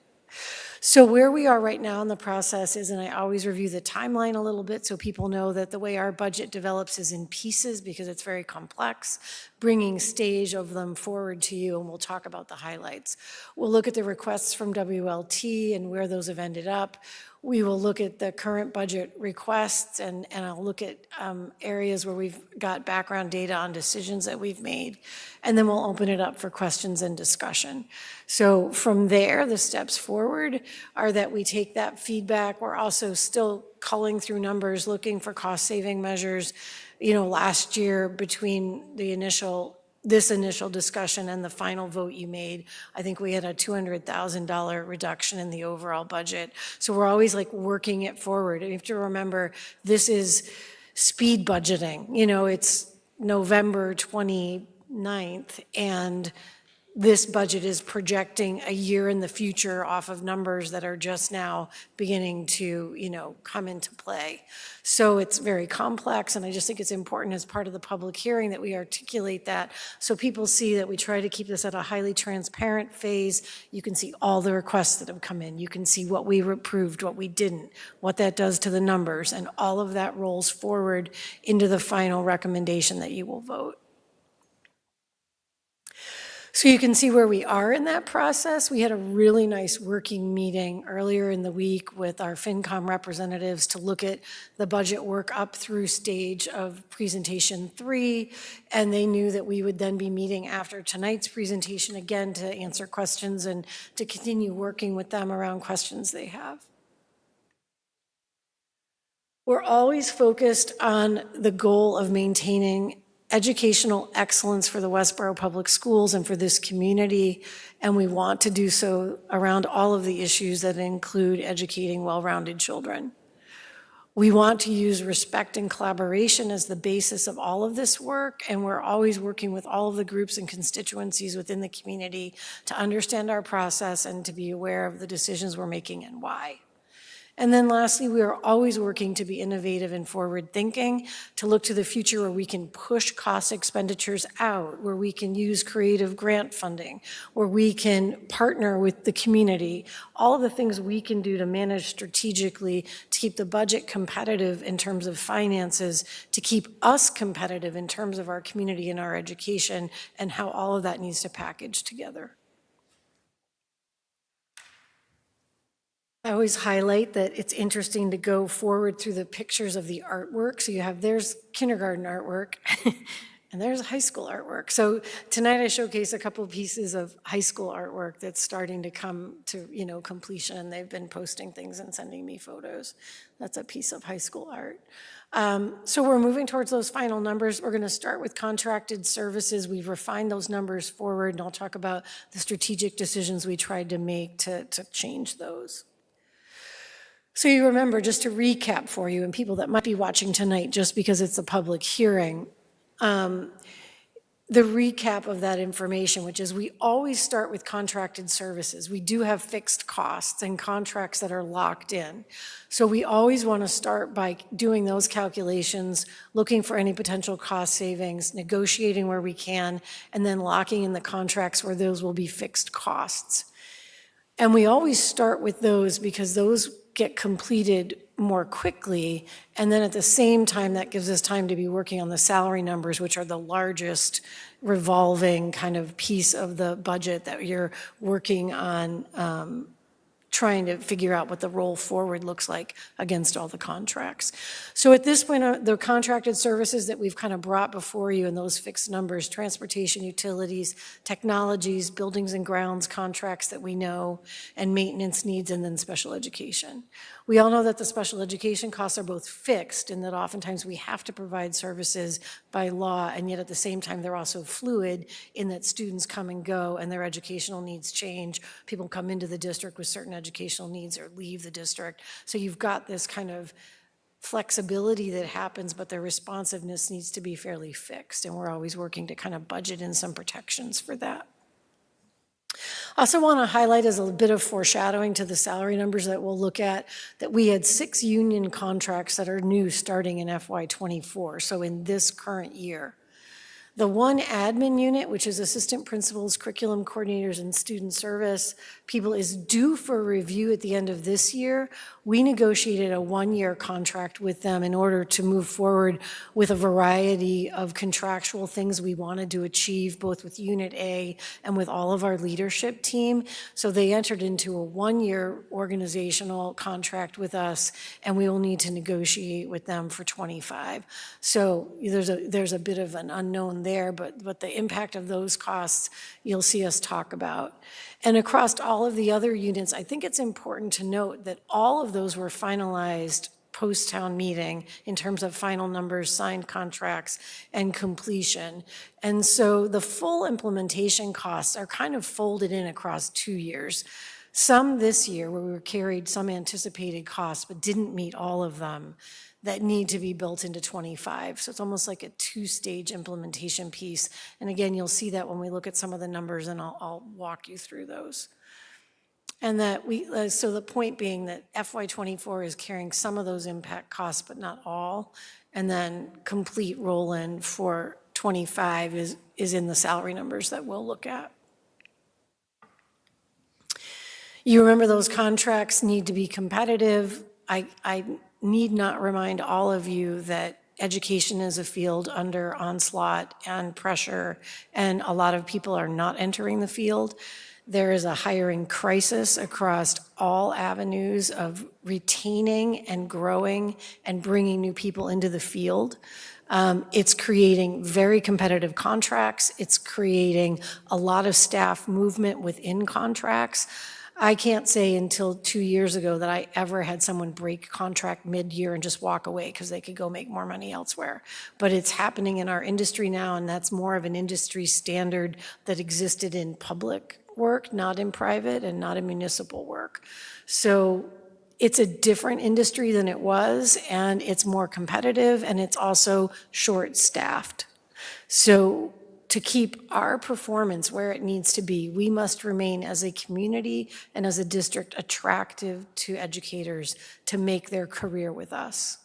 So where we are right now in the process is, and I always review the timeline a little bit so people know that the way our budget develops is in pieces because it's very complex, bringing stage of them forward to you, and we'll talk about the highlights. We'll look at the requests from WLT and where those have ended up. We will look at the current budget requests, and I'll look at areas where we've got background data on decisions that we've made, and then we'll open it up for questions and discussion. So from there, the steps forward are that we take that feedback. We're also still culling through numbers, looking for cost-saving measures. You know, last year, between this initial discussion and the final vote you made, I think we had a $200,000 reduction in the overall budget. So we're always like working it forward. You have to remember, this is speed budgeting. You know, it's November 29th, and this budget is projecting a year in the future off of numbers that are just now beginning to, you know, come into play. So it's very complex, and I just think it's important as part of the public hearing that we articulate that so people see that we try to keep this at a highly transparent phase. You can see all the requests that have come in. You can see what we approved, what we didn't, what that does to the numbers, and all of that rolls forward into the final recommendation that you will vote. So you can see where we are in that process. We had a really nice working meeting earlier in the week with our FinCom representatives to look at the budget work up through stage of presentation 3, and they knew that we would then be meeting after tonight's presentation again to answer questions and to continue working with them around questions they have. We're always focused on the goal of maintaining educational excellence for the Westborough Public Schools and for this community, and we want to do so around all of the issues that include educating well-rounded children. We want to use respect and collaboration as the basis of all of this work, and we're always working with all of the groups and constituencies within the community to understand our process and to be aware of the decisions we're making and why. And then lastly, we are always working to be innovative and forward-thinking, to look to the future where we can push cost expenditures out, where we can use creative grant funding, where we can partner with the community, all of the things we can do to manage strategically to keep the budget competitive in terms of finances, to keep us competitive in terms of our community and our education, and how all of that needs to package together. I always highlight that it's interesting to go forward through the pictures of the artwork. So you have, there's kindergarten artwork, and there's high school artwork. So tonight I showcase a couple of pieces of high school artwork that's starting to come to, you know, completion. They've been posting things and sending me photos. That's a piece of high school art. So we're moving towards those final numbers. We're going to start with contracted services. We've refined those numbers forward, and I'll talk about the strategic decisions we tried to make to change those. So you remember, just to recap for you and people that might be watching tonight just because it's a public hearing, the recap of that information, which is we always start with contracted services. We do have fixed costs and contracts that are locked in. So we always want to start by doing those calculations, looking for any potential cost savings, negotiating where we can, and then locking in the contracts where those will be fixed costs. And we always start with those because those get completed more quickly, and then at the same time, that gives us time to be working on the salary numbers, which are the largest revolving kind of piece of the budget that you're working on trying to figure out what the roll forward looks like against all the contracts. So at this point, the contracted services that we've kind of brought before you in those fixed numbers, transportation, utilities, technologies, buildings and grounds contracts that we know, and maintenance needs, and then special education. We all know that the special education costs are both fixed and that oftentimes we have to provide services by law, and yet at the same time they're also fluid in that students come and go and their educational needs change. People come into the district with certain educational needs or leave the district. So you've got this kind of flexibility that happens, but the responsiveness needs to be fairly fixed, and we're always working to kind of budget in some protections for that. I also want to highlight as a bit of foreshadowing to the salary numbers that we'll look at that we had 6 union contracts that are new starting in FY24, so in this current year. The one admin unit, which is assistant principals, curriculum coordinators, and student service people, is due for review at the end of this year. We negotiated a one-year contract with them in order to move forward with a variety of contractual things we wanted to achieve, both with Unit A and with all of our leadership team. So they entered into a one-year organizational contract with us, and we will need to negotiate with them for 25. So there's a bit of an unknown there, but the impact of those costs, you'll see us talk about. And across all of the other units, I think it's important to note that all of those were finalized post-town meeting in terms of final numbers, signed contracts, and completion. And so the full implementation costs are kind of folded in across 2 years. Some this year where we carried some anticipated costs but didn't meet all of them that need to be built into 25. So it's almost like a two-stage implementation piece. And again, you'll see that when we look at some of the numbers, and I'll walk you through those. And that so the point being that FY24 is carrying some of those impact costs, but not all. And then complete roll-in for 25 is in the salary numbers that we'll look at. You remember those contracts need to be competitive. I need not remind all of you that education is a field under onslaught and pressure, and a lot of people are not entering the field. There is a hiring crisis across all avenues of retaining and growing and bringing new people into the field. It's creating very competitive contracts. It's creating a lot of staff movement within contracts. I can't say until 2 years ago that I ever had someone break contract mid-year and just walk away because they could go make more money elsewhere. But it's happening in our industry now, and that's more of an industry standard that existed in public work, not in private and not in municipal work. So it's a different industry than it was, and it's more competitive, and it's also short-staffed. So to keep our performance where it needs to be, we must remain as a community and as a district attractive to educators to make their career with us.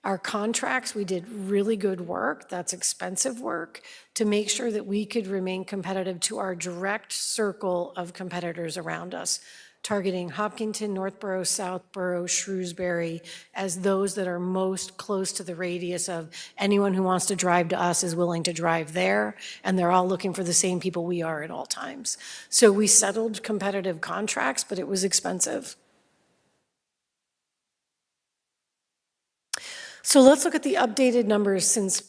Our contracts, we did really good work, that's expensive work, to make sure that we could remain competitive to our direct circle of competitors around us, targeting Hopkinton, Northborough, Southborough, Shrewsbury as those that are most close to the radius of anyone who wants to drive to us is willing to drive there, and they're all looking for the same people we are at all times. So we settled competitive contracts, but it was expensive. So let's look at the updated numbers since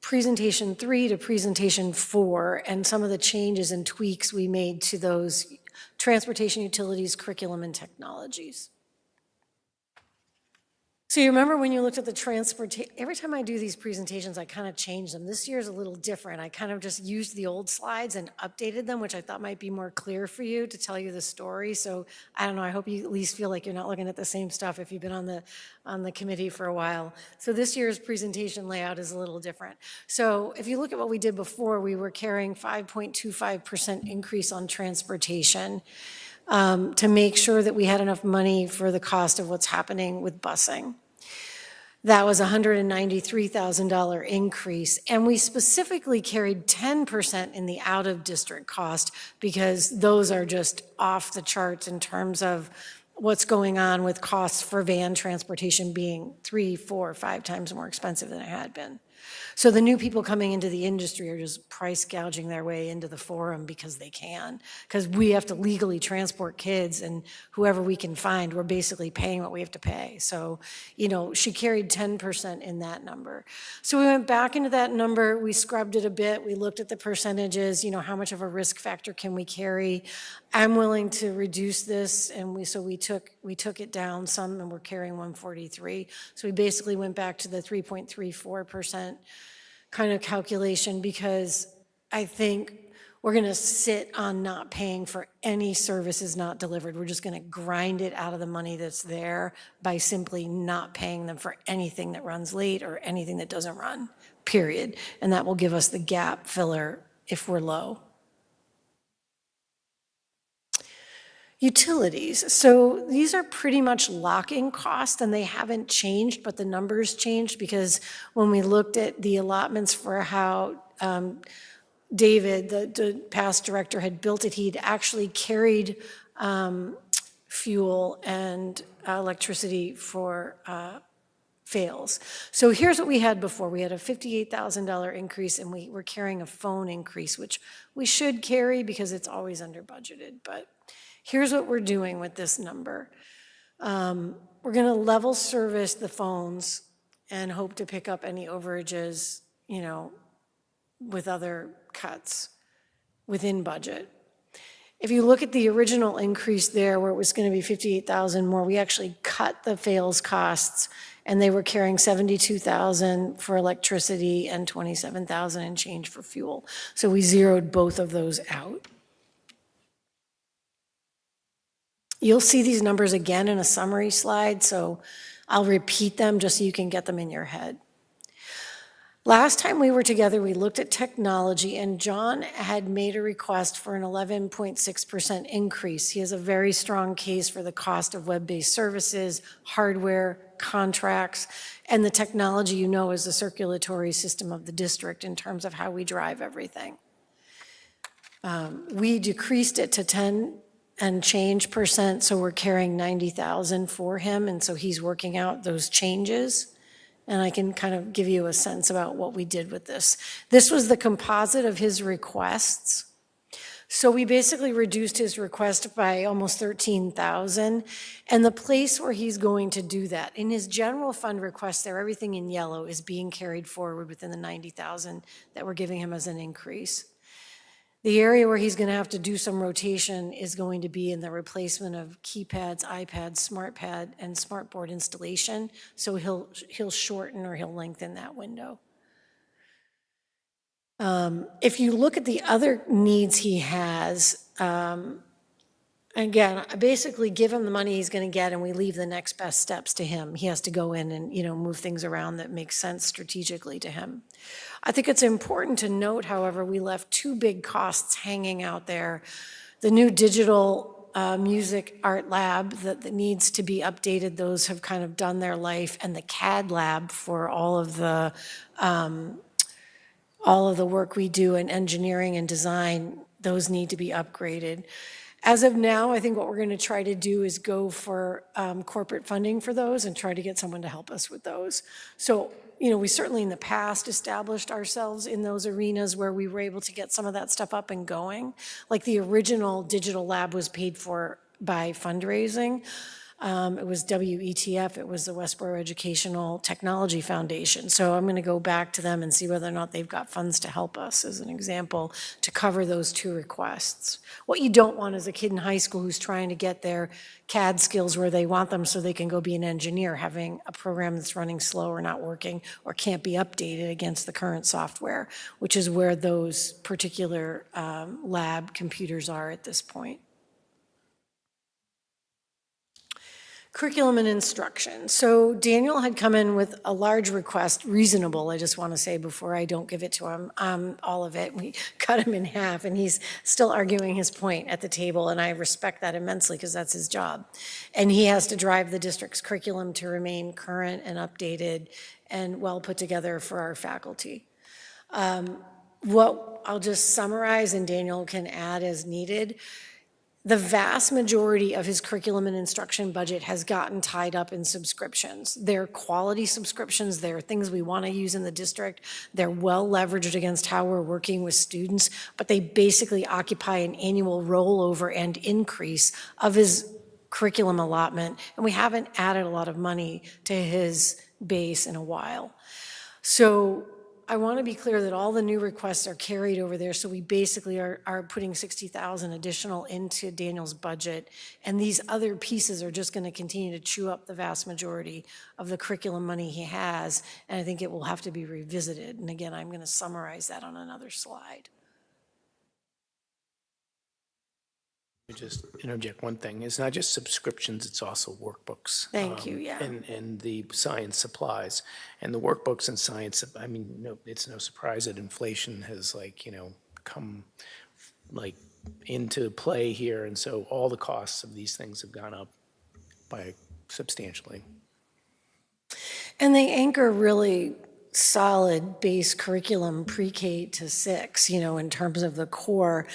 presentation 3 to presentation 4 and some of the changes and tweaks we made to those transportation utilities, curriculum, and technologies. So you remember when you looked at the transportation, every time I do these presentations, I kind of change them. This year is a little different. I kind of just used the old slides and updated them, which I thought might be more clear for you to tell you the story. So I don't know, I hope you at least feel like you're not looking at the same stuff if you've been on the committee for a while. So this year's presentation layout is a little different. So if you look at what we did before, we were carrying 5.25% increase on transportation to make sure that we had enough money for the cost of what's happening with busing. That was a $193,000 increase, and we specifically carried 10% in the out-of-district cost because those are just off the charts in terms of what's going on with costs for van transportation being 3, 4, 5 times more expensive than it had been. So the new people coming into the industry are just price gouging their way into the forum because they can, because we have to legally transport kids, and whoever we can find, we're basically paying what we have to pay. So, you know, she carried 10% in that number. So we went back into that number, we scrubbed it a bit, we looked at the percentages, you know, how much of a risk factor can we carry? I'm willing to reduce this, and we took it down some, and we're carrying 143. So we basically went back to the 3.34% kind of calculation, because I think we're going to sit on not paying for any services not delivered. We're just going to grind it out of the money that's there by simply not paying them for anything that runs late or anything that doesn't run, period. And that will give us the gap filler if we're low. Utilities. So these are pretty much lock-in costs, and they haven't changed, but the numbers changed because when we looked at the allotments for how David, the past director, had built it, he'd actually carried fuel and electricity for fails. So here's what we had before. We had a $58,000 increase, and we were carrying a phone increase, which we should carry because it's always under budgeted. But here's what we're doing with this number. We're going to level service the phones and hope to pick up any overages, with other cuts within budget. If you look at the original increase there, where it was going to be 58,000 more, we actually cut the fails costs, and they were carrying 72,000 for electricity and 27,000 and change for fuel. So we zeroed both of those out. You'll see these numbers again in a summary slide, so I'll repeat them just so you can get them in your head. Last time we were together, we looked at technology, and John had made a request for an 11.6% increase. He has a very strong case for the cost of web-based services, hardware, contracts, and the technology is the circulatory system of the district in terms of how we drive everything. We decreased it to 10 and change percent, so we're carrying 90,000 for him, and so he's working out those changes. And I can kind of give you a sense about what we did with this. This was the composite of his requests. So we basically reduced his request by almost 13,000. And the place where he's going to do that, in his general fund request there, everything in yellow is being carried forward within the 90,000 that we're giving him as an increase. The area where he's going to have to do some rotation is going to be in the replacement of keypads, iPads, SmartPad, and SmartBoard installation. So he'll shorten or he'll lengthen that window. If you look at the other needs he has, again, I basically give him the money he's going to get, and we leave the next best steps to him. He has to go in and move things around that make sense strategically to him. I think it's important to note, however, we left two big costs hanging out there. The new digital music art lab that needs to be updated, those have kind of done their life, and the CAD lab for all of the work we do in engineering and design, those need to be upgraded. As of now, I think what we're going to try to do is go for corporate funding for those and try to get someone to help us with those. So, we certainly in the past established ourselves in those arenas where we were able to get some of that stuff up and going. Like the original digital lab was paid for by fundraising. It was WETF, it was the Westborough Educational Technology Foundation. So I'm going to go back to them and see whether or not they've got funds to help us, as an example, to cover those two requests. What you don't want is a kid in high school who's trying to get their CAD skills where they want them so they can go be an engineer, having a program that's running slow or not working or can't be updated against the current software, which is where those particular lab computers are at this point. Curriculum and instruction. So Daniel had come in with a large request, reasonable, I just want to say before I don't give it to him, all of it. We cut him in half, and he's still arguing his point at the table, and I respect that immensely because that's his job. And he has to drive the district's curriculum to remain current and updated and well put together for our faculty. What I'll just summarize, and Daniel can add as needed. The vast majority of his curriculum and instruction budget has gotten tied up in subscriptions. They're quality subscriptions. They're things we want to use in the district. They're well leveraged against how we're working with students, but they basically occupy an annual rollover and increase of his curriculum allotment, and we haven't added a lot of money to his base in a while. So I want to be clear that all the new requests are carried over there, so we basically are putting 60,000 additional into Daniel's budget, and these other pieces are just going to continue to chew up the vast majority of the curriculum money he has, and I think it will have to be revisited. And again, I'm going to summarize that on another slide. Let me just interject one thing. It's not just subscriptions, it's also workbooks. Thank you, yeah. And the science supplies. And the workbooks and science, it's no surprise that inflation has become into play here, and so all the costs of these things have gone up by substantially. And they anchor really solid base curriculum pre-K to 6, in terms of the core,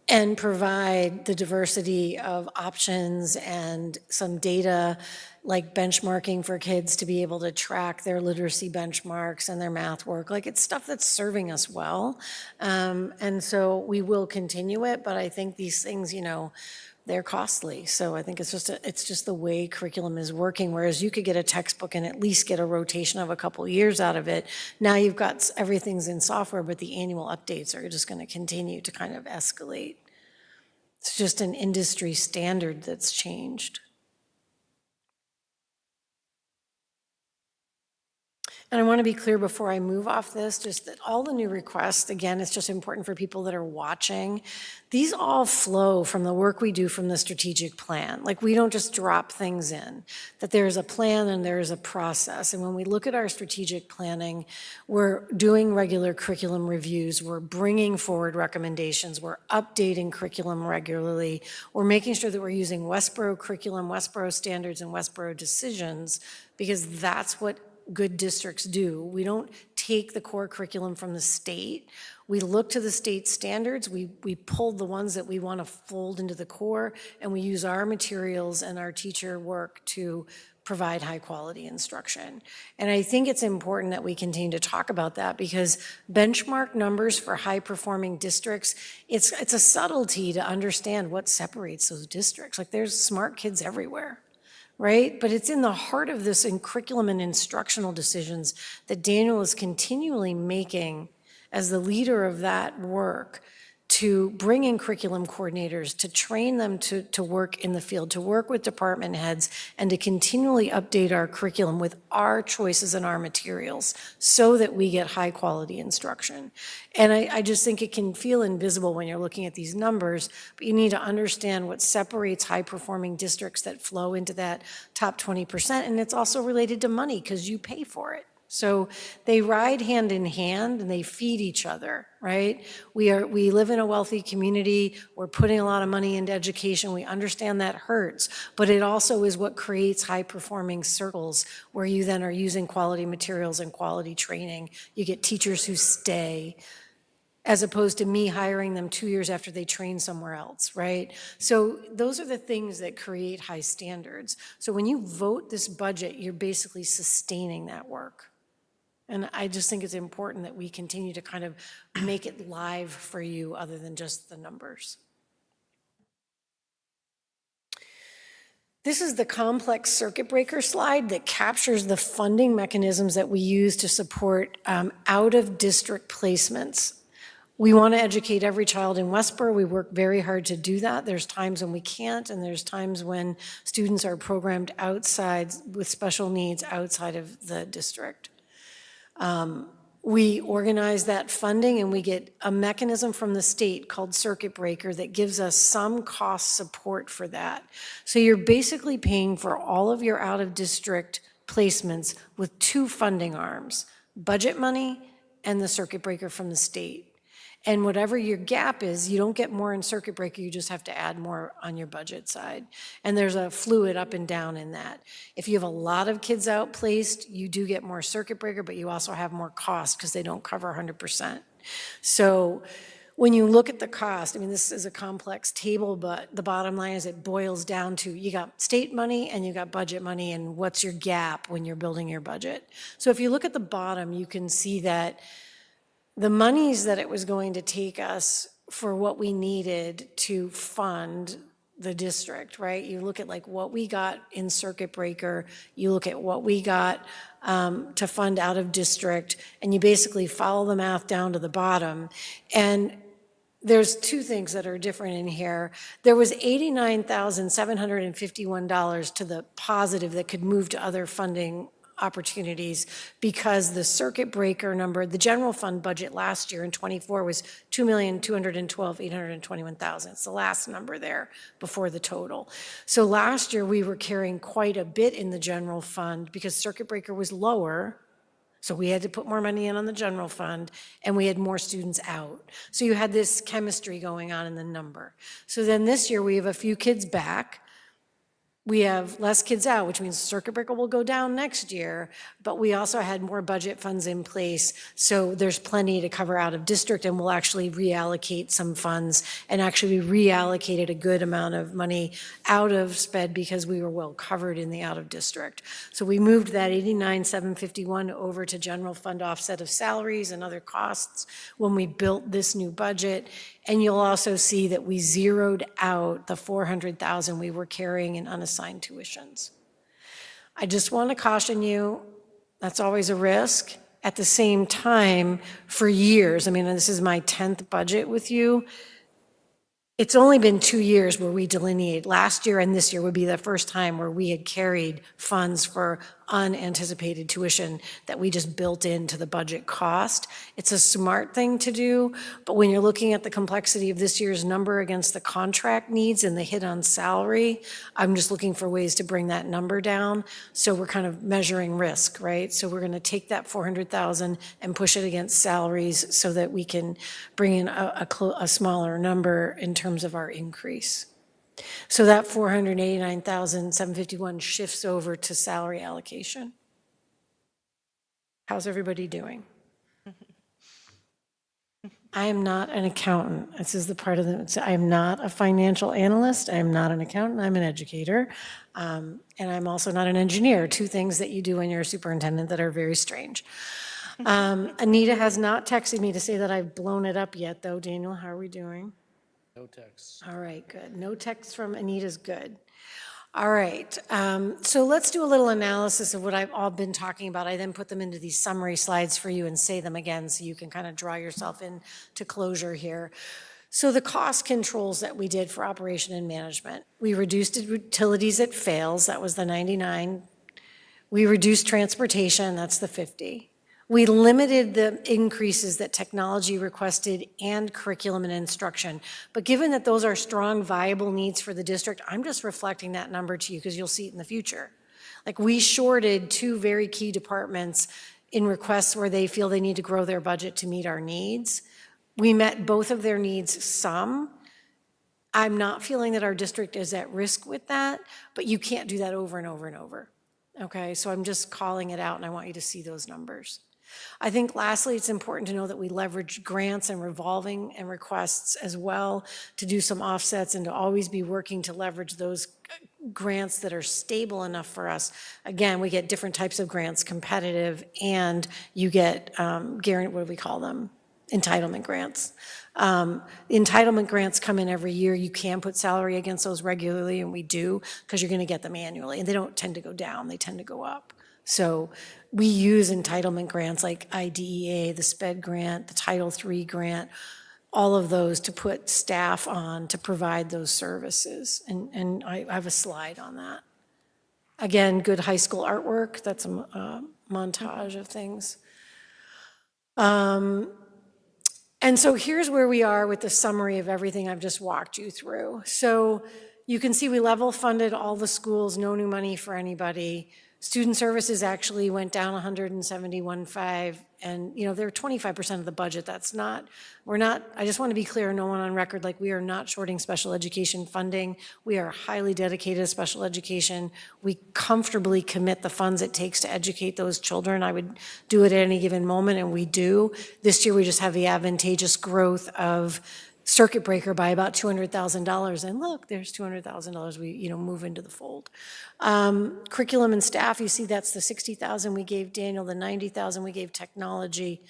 and provide the diversity of options and some data like benchmarking for kids to be able to track their literacy benchmarks and their math work. Like, it's stuff that's serving us well. And so we will continue it, but I think these things, they're costly. So I think it's just the way curriculum is working. Whereas you could get a textbook and at least get a rotation of a couple years out of it. Now you've got everything's in software, but the annual updates are just going to continue to kind of escalate. It's just an industry standard that's changed. And I want to be clear before I move off this, just that all the new requests, again, it's just important for people that are watching. These all flow from the work we do from the strategic plan. Like, we don't just drop things in, that there's a plan and there's a process. And when we look at our strategic planning, we're doing regular curriculum reviews, we're bringing forward recommendations, we're updating curriculum regularly, we're making sure that we're using Westborough curriculum, Westborough standards, and Westborough decisions, because that's what good districts do. We don't take the core curriculum from the state. We look to the state standards. We pull the ones that we want to fold into the core, and we use our materials and our teacher work to provide high quality instruction. And I think it's important that we continue to talk about that, because benchmark numbers for high performing districts, it's a subtlety to understand what separates those districts. Like, there's smart kids everywhere, right? But it's in the heart of this in curriculum and instructional decisions that Daniel is continually making as the leader of that work, to bring in curriculum coordinators, to train them to work in the field, to work with department heads, and to continually update our curriculum with our choices and our materials so that we get high quality instruction. And I just think it can feel invisible when you're looking at these numbers, but you need to understand what separates high performing districts that flow into that top 20%. And it's also related to money, because you pay for it. So they ride hand in hand and they feed each other, right? We live in a wealthy community. We're putting a lot of money into education. We understand that hurts, but it also is what creates high-performing circles where you then are using quality materials and quality training. You get teachers who stay, as opposed to me hiring them 2 years after they train somewhere else, right? So those are the things that create high standards. So when you vote this budget, you're basically sustaining that work. And I just think it's important that we continue to kind of make it live for you other than just the numbers. This is the complex circuit breaker slide that captures the funding mechanisms that we use to support out-of-district placements. We want to educate every child in Westborough. We work very hard to do that. There's times when we can't, and there's times when students are programmed outside with special needs outside of the district. We organize that funding, and we get a mechanism from the state called circuit breaker that gives us some cost support for that. So you're basically paying for all of your out-of-district placements with two funding arms: budget money and the circuit breaker from the state. And whatever your gap is, you don't get more in circuit breaker, you just have to add more on your budget side. And there's a fluid up and down in that. If you have a lot of kids outplaced, you do get more circuit breaker, but you also have more cost because they don't cover 100%. So when you look at the cost, I mean, this is a complex table, but the bottom line is it boils down to you got state money and you got budget money, and what's your gap when you're building your budget. So if you look at the bottom, you can see that the monies that it was going to take us for what we needed to fund the district, right? You look at like what we got in circuit breaker, you look at what we got to fund out of district, and you basically follow the math down to the bottom. And there's two things that are different in here. There was $89,751 to the positive that could move to other funding opportunities, because the circuit breaker number, the general fund budget last year in '24 was $2,212,821,000. It's the last number there before the total. So last year we were carrying quite a bit in the general fund because circuit breaker was lower. So we had to put more money in on the general fund, and we had more students out. So you had this chemistry going on in the number. So then this year, we have a few kids back. We have less kids out, which means circuit breaker will go down next year, but we also had more budget funds in place, so there's plenty to cover out of district, and we'll actually reallocate some funds, and actually we reallocated a good amount of money out of SPED because we were well covered in the out of district. So we moved that 89,751 over to general fund offset of salaries and other costs when we built this new budget. And you'll also see that we zeroed out the 400,000 we were carrying in unassigned tuitions. I just want to caution you, that's always a risk. At the same time, for years, I mean, this is my 10th budget with you, it's only been 2 years where we delineate. Last year and this year would be the first time where we had carried funds for unanticipated tuition that we just built into the budget cost. It's a smart thing to do, but when you're looking at the complexity of this year's number against the contract needs and the hit on salary, I'm just looking for ways to bring that number down. So we're kind of measuring risk, right? So we're going to take that 400,000 and push it against salaries so that we can bring in a smaller number in terms of our increase. So that 489,751 shifts over to salary allocation. How's everybody doing? I am not an accountant. This is the part of the, I am not a financial analyst. I am not an accountant. I'm an educator. And I'm also not an engineer, two things that you do when you're a superintendent that are very strange. Anita has not texted me to say that I've blown it up yet, though. Daniel, how are we doing? No text. All right, good. No text from Anita's good. All right, so let's do a little analysis of what I've all been talking about. I then put them into these summary slides for you and say them again so you can kind of draw yourself into closure here. So the cost controls that we did for operation and management, we reduced utilities at fails, that was the 99. We reduced transportation, that's the 50. We limited the increases that technology requested and curriculum and instruction. But given that those are strong, viable needs for the district, I'm just reflecting that number to you because you'll see it in the future. Like we shorted two very key departments in requests where they feel they need to grow their budget to meet our needs. We met both of their needs some. I'm not feeling that our district is at risk with that, but you can't do that over and over and over. Okay, so I'm just calling it out and I want you to see those numbers. I think lastly, it's important to know that we leverage grants and revolving and requests as well to do some offsets and to always be working to leverage those grants that are stable enough for us. Again, we get different types of grants, competitive, and you get, what do we call them? Entitlement grants. Entitlement grants come in every year. You can put salary against those regularly, and we do, because you're going to get them annually. And they don't tend to go down, they tend to go up. So we use entitlement grants like IDEA, the SPED grant, the Title III grant, all of those to put staff on to provide those services. And I have a slide on that. Again, good high school artwork, that's a montage of things. And so here's where we are with the summary of everything I've just walked you through. So you can see we level funded all the schools, no new money for anybody. Student services actually went down 171.5, and they're 25% of the budget. That's not, we're not, I just want to be clear, no one on record, like we are not shorting special education funding. We are highly dedicated to special education. We comfortably commit the funds it takes to educate those children. I would do it at any given moment, and we do. This year we just have the advantageous growth of circuit breaker by about $200,000, and look, there's $200,000 we move into the fold. Curriculum and staff, you see that's the $60,000 we gave Daniel, the $90,000 we gave technology,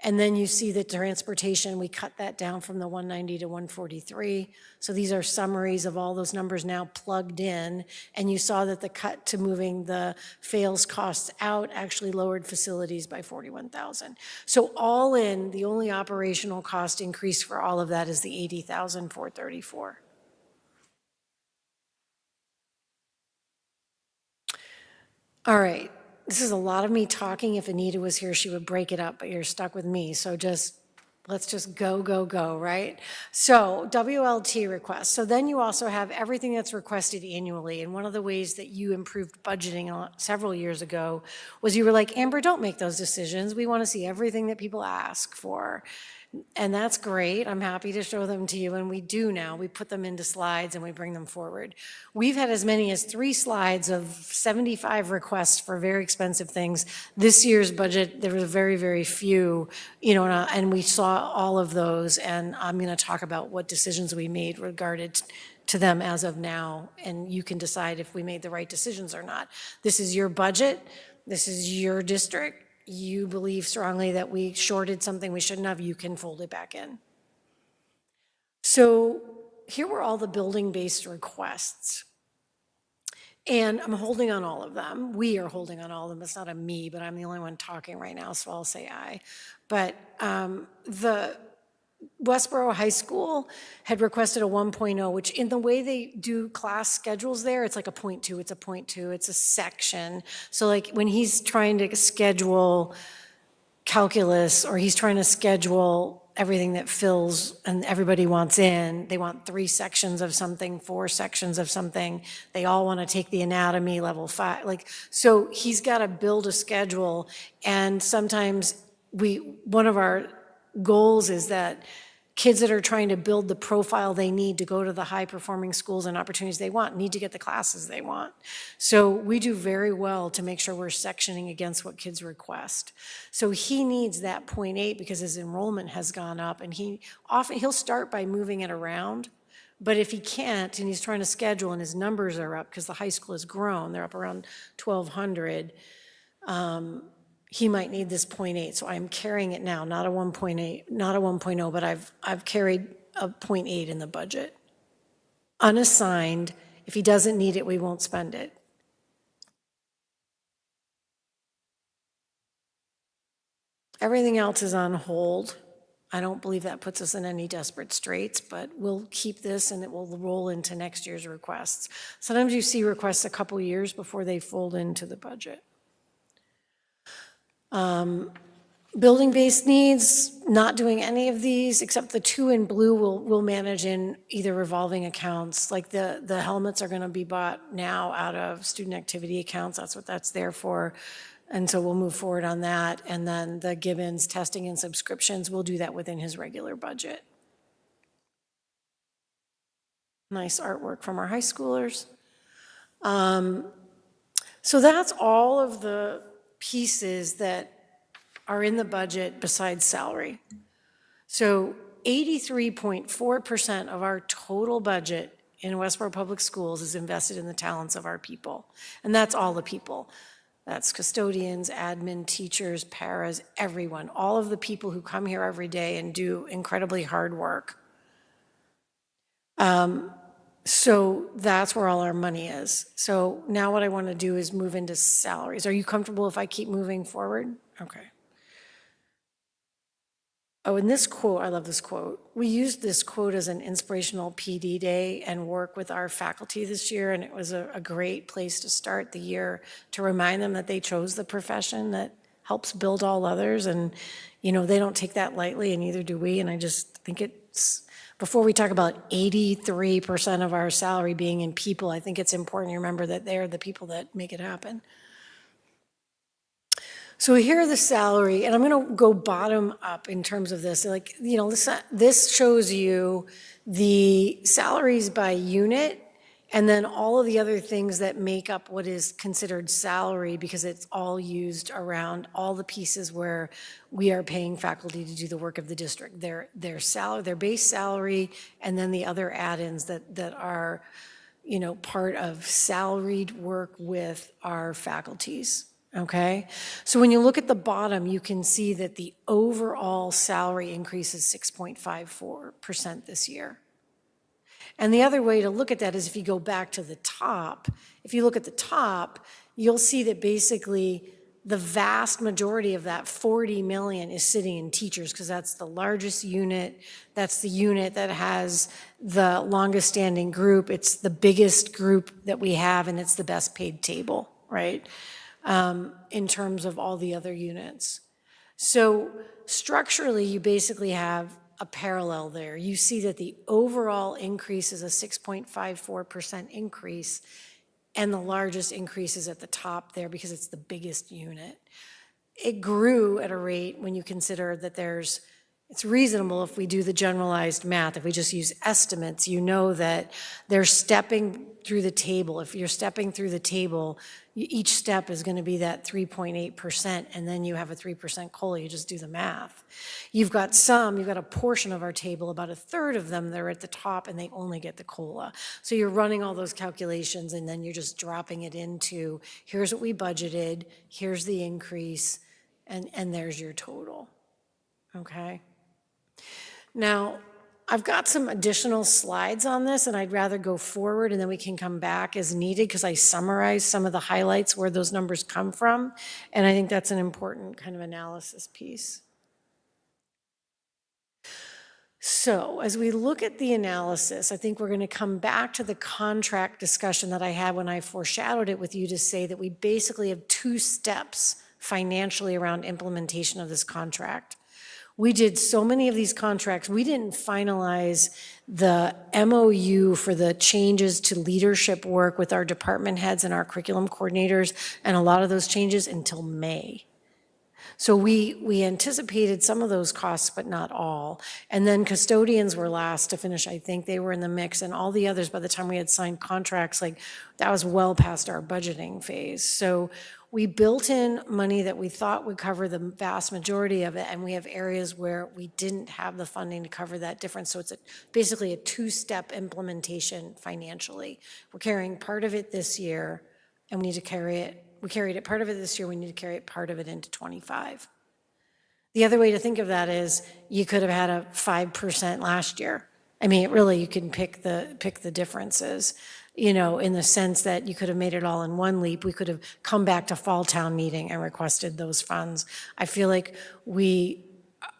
and then you see the transportation, we cut that down from the 190 to 143. So these are summaries of all those numbers now plugged in, and you saw that the cut to moving the fails costs out actually lowered facilities by 41,000. So all in, the only operational cost increase for all of that is the 80,434. All right. This is a lot of me talking. If Anita was here, she would break it up, but you're stuck with me. So just Let's just go, go, go, right? So WLT requests. So then you also have everything that's requested annually. And one of the ways that you improved budgeting several years ago was you were like, Amber, don't make those decisions. We want to see everything that people ask for. And that's great. I'm happy to show them to you, and we do now. We put them into slides and we bring them forward. We've had as many as 3 slides of 75 requests for very expensive things. This year's budget, there was very, very few, and we saw all of those, and I'm going to talk about what decisions we made regarded to them as of now, and you can decide if we made the right decisions or not. This is your budget. This is your district. You believe strongly that we shorted something we shouldn't have, you can fold it back in. So here were all the building-based requests. And I'm holding on all of them. We are holding on all of them. It's not a me, but I'm the only one talking right now, so I'll say I. But the Westborough High School had requested a 1.0, which in the way they do class schedules there, it's like a 0.2, it's a 0.2, it's a section. So like when he's trying to schedule calculus or he's trying to schedule everything that fills and everybody wants in, they want 3 sections of something, 4 sections of something. They all want to take the anatomy level 5. So he's got to build a schedule, and sometimes one of our goals is that kids that are trying to build the profile they need to go to the high-performing schools and opportunities they want need to get the classes they want. So we do very well to make sure we're sectioning against what kids request. So he needs that 0.8 because his enrollment has gone up, and he'll start by moving it around. But if he can't, and he's trying to schedule and his numbers are up because the high school has grown, they're up around 1,200, he might need this 0.8, so I'm carrying it now, not a 1.8, not a 1.0, but I've carried a 0.8 in the budget. Unassigned, if he doesn't need it, we won't spend it. Everything else is on hold. I don't believe that puts us in any desperate straits, but we'll keep this and it will roll into next year's requests. Sometimes you see requests a couple years before they fold into the budget. Building-based needs, not doing any of these, except the 2 in blue we'll manage in either revolving accounts. Like the helmets are going to be bought now out of student activity accounts. That's what that's there for. And so we'll move forward on that. And then the Gibbons testing and subscriptions, we'll do that within his regular budget. Nice artwork from our high schoolers. So that's all of the pieces that are in the budget besides salary. So 83.4% of our total budget in Westborough Public Schools is invested in the talents of our people. And that's all the people. That's custodians, admin, teachers, paras, everyone. All of the people who come here every day and do incredibly hard work. So that's where all our money is. So now what I want to do is move into salaries. Are you comfortable if I keep moving forward? Okay. Oh, and this quote, I love this quote. We used this quote as an inspirational PD day and work with our faculty this year, and it was a great place to start the year to remind them that they chose the profession that helps build all others, and they don't take that lightly, and neither do we, and I just think it's, before we talk about 83% of our salary being in people, I think it's important to remember that they're the people that make it happen. So here are the salary, and I'm going to go bottom up in terms of this. This shows you the salaries by unit, and then all of the other things that make up what is considered salary, because it's all used around all the pieces where we are paying faculty to do the work of the district. Their salary, their base salary, and then the other add-ins that are, part of salaried work with our faculties. Okay, so when you look at the bottom, you can see that the overall salary increase is 6.54% this year. And the other way to look at that is if you go back to the top, if you look at the top, you'll see that basically the vast majority of that 40 million is sitting in teachers, because that's the largest unit. That's the unit that has the longest standing group. It's the biggest group that we have, and it's the best paid table, right? In terms of all the other units. So structurally, you basically have a parallel there. You see that the overall increase is a 6.54% increase, and the largest increase is at the top there because it's the biggest unit. It grew at a rate when you consider that it's reasonable if we do the generalized math. If we just use estimates, you know that they're stepping through the table. If you're stepping through the table, each step is going to be that 3.8%, and then you have a 3% COLA. You just do the math. You've got a portion of our table, about a third of them, they're at the top, and they only get the COLA. So you're running all those calculations, and then you're just dropping it into, here's what we budgeted, here's the increase, and there's your total, okay? Now, I've got some additional slides on this, and I'd rather go forward and then we can come back as needed because I summarized some of the highlights where those numbers come from, and I think that's an important kind of analysis piece. So as we look at the analysis, I think we're going to come back to the contract discussion that I had when I foreshadowed it with you to say that we basically have 2 steps financially around implementation of this contract. We did so many of these contracts, we didn't finalize the MOU for the changes to leadership work with our department heads and our curriculum coordinators, and a lot of those changes until May. So we anticipated some of those costs, but not all. And then custodians were last to finish. I think they were in the mix, and all the others, by the time we had signed contracts, like that was well past our budgeting phase. So we built in money that we thought would cover the vast majority of it, and we have areas where we didn't have the funding to cover that difference. So it's basically a 2-step implementation financially. We're carrying part of it this year, and we need to carry it. We carried it part of it this year, we need to carry it part of it into '25. The other way to think of that is you could have had a 5% last year. I mean, really, you can pick the differences, you know, in the sense that you could have made it all in one leap. We could have come back to fall town meeting and requested those funds. I feel like we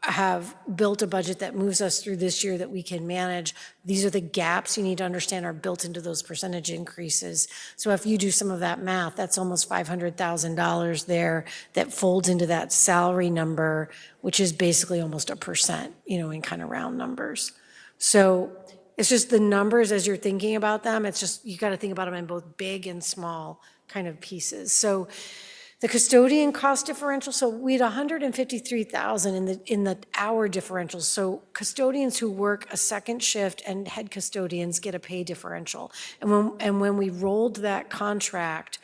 have built a budget that moves us through this year that we can manage. These are the gaps you need to understand are built into those percentage increases. So if you do some of that math, that's almost $500,000 there that folds into that salary number, which is basically almost 1%, you know, in kind of round numbers. So it's just the numbers as you're thinking about them. It's just, you got to think about them in both big and small kind of pieces. So the custodian cost differential, so we had 153,000 in the hour differential. So custodians who work a second shift and head custodians get a pay differential. And when we rolled that contract,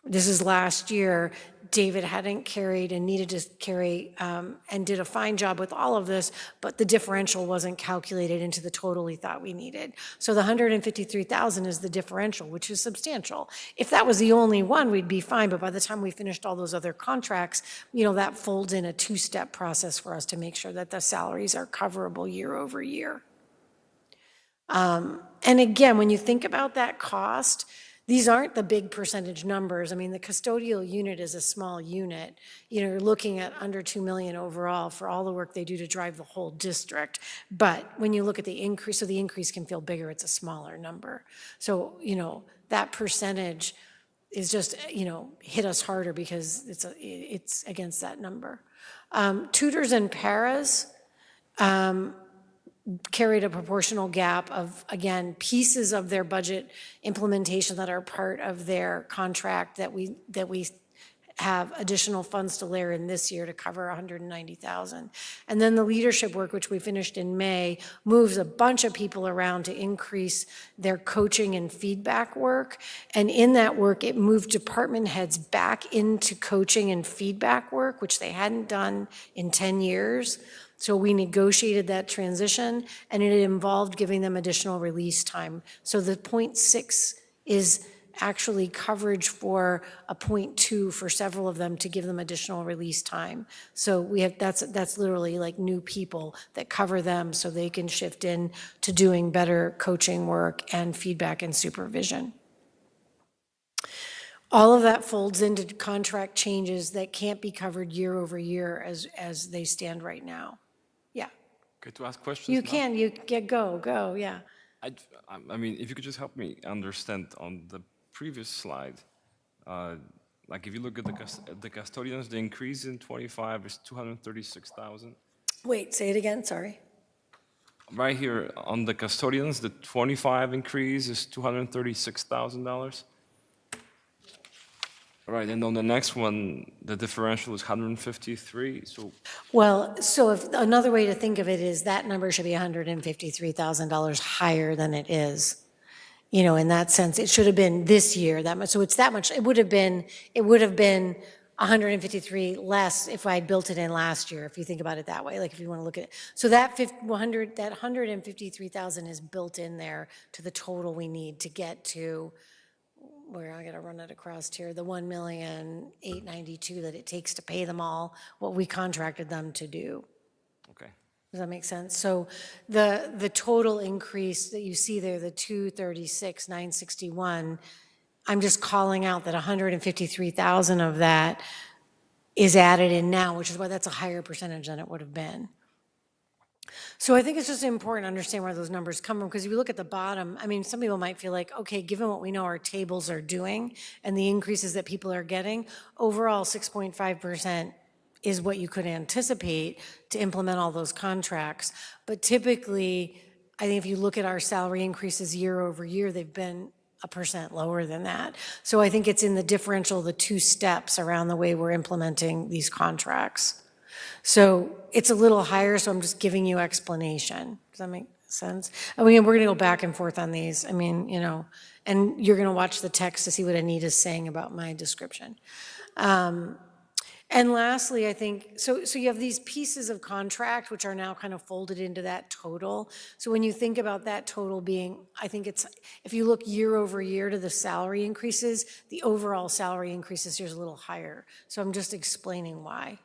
this is last year, David hadn't carried and needed to carry and did a fine job with all of this, but the differential wasn't calculated into the total he thought we needed. So the 153,000 is the differential, which is substantial. If that was the only one, we'd be fine, but by the time we finished all those other contracts, you know, that folds in a 2-step process for us to make sure that the salaries are coverable year over year. And again, when you think about that cost, these aren't the big percentage numbers. I mean, the custodial unit is a small unit. You know, you're looking at under 2 million overall for all the work they do to drive the whole district. But when you look at the increase, so the increase can feel bigger, it's a smaller number. So, you know, that percentage is just, you know, hit us harder because it's against that number. Tutors and paras, carried a proportional gap of, again, pieces of their budget implementation that are part of their contract that we have additional funds to layer in this year to cover 190,000. And then the leadership work, which we finished in May, moves a bunch of people around to increase their coaching and feedback work. And in that work, it moved department heads back into coaching and feedback work, which they hadn't done in 10 years. So we negotiated that transition, and it involved giving them additional release time. So the 0.6 is actually coverage for a 0.2 for several of them to give them additional release time. So we have that's literally like new people that cover them so they can shift in to doing better coaching work and feedback and supervision. All of that folds into contract changes that can't be covered year over year as they stand right now. Yeah. Okay, to ask questions You now? can, you get go, yeah. I mean, if you could just help me understand on the previous slide, Like if you look at the custodians, the increase in 25 is 236,000. Wait, say it again, sorry. Right here on the custodians, the 25 increase is $236,000. Right, and on the next one, the differential is 153. So Well, so if, another way to think of it is that number should be $153,000 higher than it is. You know, in that sense, it should have been this year that much, so it's that much, it would have been 153 less if I had built it in last year, if you think about it that way, like if you want to look at it. So that 153,000 is built in there to the total we need to get to, where I gotta run it across here, the 1,892,000 that it takes to pay them all what we contracted them to do. okay. Does that make sense? So the total increase that you see there, the 236,961, I'm just calling out that 153,000 of that is added in now, which is why that's a higher percentage than it would have been. So I think it's just important to understand where those numbers come from, because if you look at the bottom, I mean, some people might feel like, okay, given what we know our tables are doing and the increases that people are getting, overall 6.5% is what you could anticipate to implement all those contracts. But typically, I think if you look at our salary increases year over year, they've been 1% lower than that. So I think it's in the differential, the two steps around the way we're implementing these contracts. So it's a little higher, so I'm just giving you explanation. Does that make sense? I mean, we're gonna go back and forth on these. I mean, you know, and you're gonna watch the text to see what Anita's saying about my description. And lastly, I think, so you have these pieces of contract which are now kind of folded into that total. So when you think about that total being, I think it's, if you look year over year to the salary increases, the overall salary increases here is a little higher. So I'm just explaining why.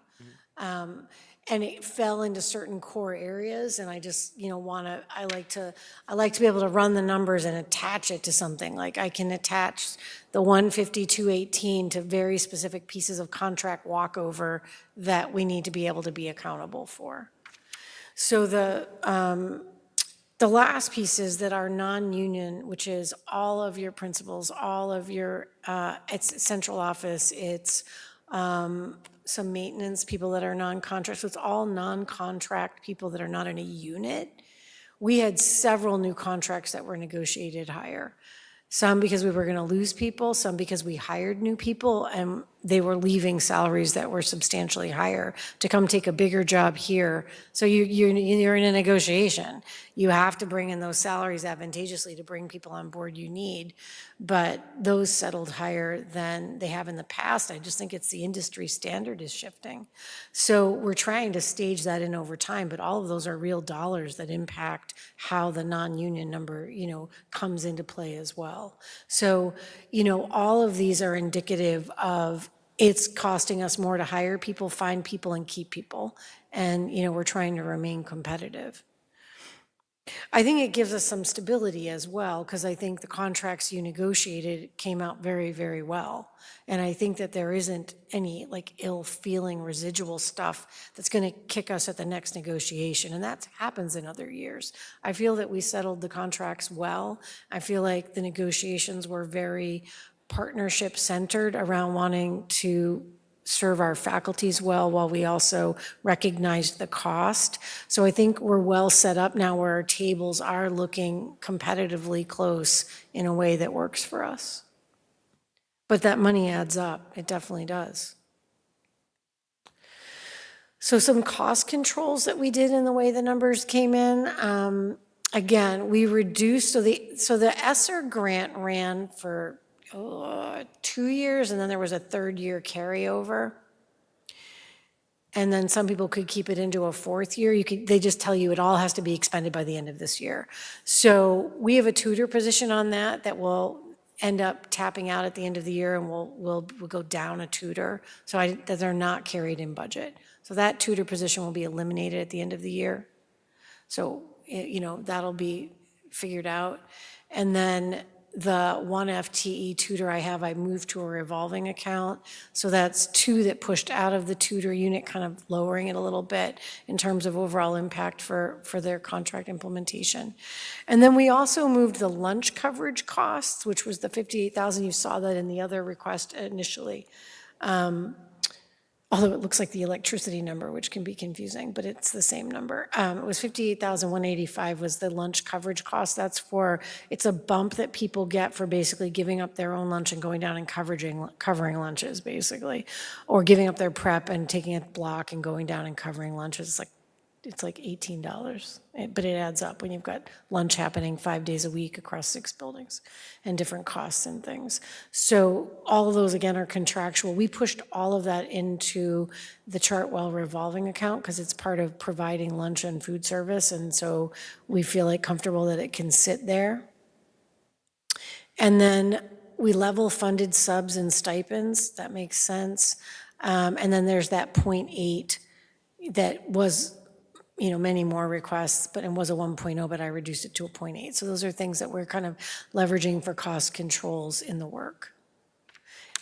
And it fell into certain core areas, and I just, you know, I like to be able to run the numbers and attach it to something. Like I can attach the 15218 to very specific pieces of contract walkover that we need to be able to be accountable for. So the last pieces that are non-union, which is all of your principals, all of your, it's central office, it's some maintenance people that are non-contract, so it's all non-contract people that are not in a unit. We had several new contracts that were negotiated higher. Some because we were gonna lose people, some because we hired new people and they were leaving salaries that were substantially higher to come take a bigger job here. So you're in a negotiation. You have to bring in those salaries advantageously to bring people on board you need, but those settled higher than they have in the past. I just think it's the industry standard is shifting. So we're trying to stage that in over time, but all of those are real dollars that impact how the non-union number, you know, comes into play as well. So, you know, all of these are indicative of it's costing us more to hire people, find people, and keep people. And, you know, we're trying to remain competitive. I think it gives us some stability as well, because I think the contracts you negotiated came out very, very well. And I think that there isn't any like ill-feeling residual stuff that's going to kick us at the next negotiation. And that happens in other years. I feel that we settled the contracts well. I feel like the negotiations were very partnership-centered around wanting to serve our faculties well while we also recognized the cost. So I think we're well set up now where our tables are looking competitively close in a way that works for us. But that money adds up, it definitely does. So some cost controls that we did in the way the numbers came in. Again, we reduced, so the ESSER grant ran for 2 years, and then there was a third year carryover. And then some people could keep it into a fourth year. They just tell you it all has to be expended by the end of this year. So we have a tutor position on that will end up tapping out at the end of the year, and we'll go down a tutor. So that they're not carried in budget. So that tutor position will be eliminated at the end of the year. So, you know, that'll be figured out. And then the one FTE tutor I have, I moved to a revolving account. So that's 2 that pushed out of the tutor unit, kind of lowering it a little bit in terms of overall impact for their contract implementation. And then we also moved the lunch coverage costs, which was the 58,000. You saw that in the other request initially. Although it looks like the electricity number, which can be confusing, but it's the same number. It was 58,185 was the lunch coverage cost. It's a bump that people get for basically giving up their own lunch and going down and covering lunches, basically. Or giving up their prep and taking a block and going down and covering lunches. It's like $18, but it adds up when you've got lunch happening 5 days a week across 6 buildings and different costs and things. So all of those, again, are contractual. We pushed all of that into the Chartwell revolving account because it's part of providing lunch and food service, and so we feel like comfortable that it can sit there. And then we level funded subs and stipends. That makes sense. And then there's that 0.8 that was many more requests, but it was a 1.0, but I reduced it to a 0.8. So those are things that we're kind of leveraging for cost controls in the work.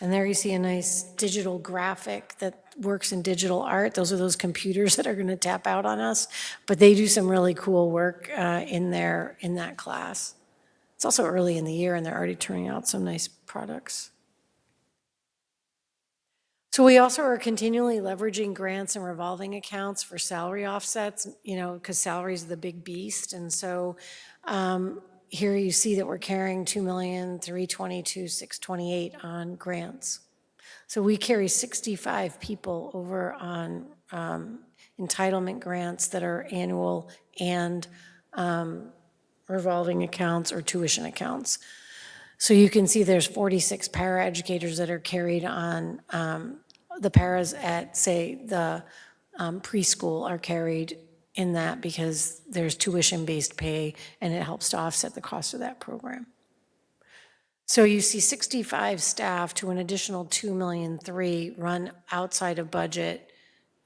And there you see a nice digital graphic that works in digital art. Those are those computers that are going to tap out on us, but they do some really cool work in that class. It's also early in the year, and they're already turning out some nice products. So we also are continually leveraging grants and revolving accounts for salary offsets, because salaries are the big beast. And so here you see that we're carrying $2,322,628 on grants. So we carry 65 people over on entitlement grants that are annual and revolving accounts or tuition accounts. So you can see there's 46 paraeducators that are carried on, the paras at, say, the preschool are carried in that because there's tuition-based pay and it helps to offset the cost of that program. So you see 65 staff to an additional $2.3 million run outside of budget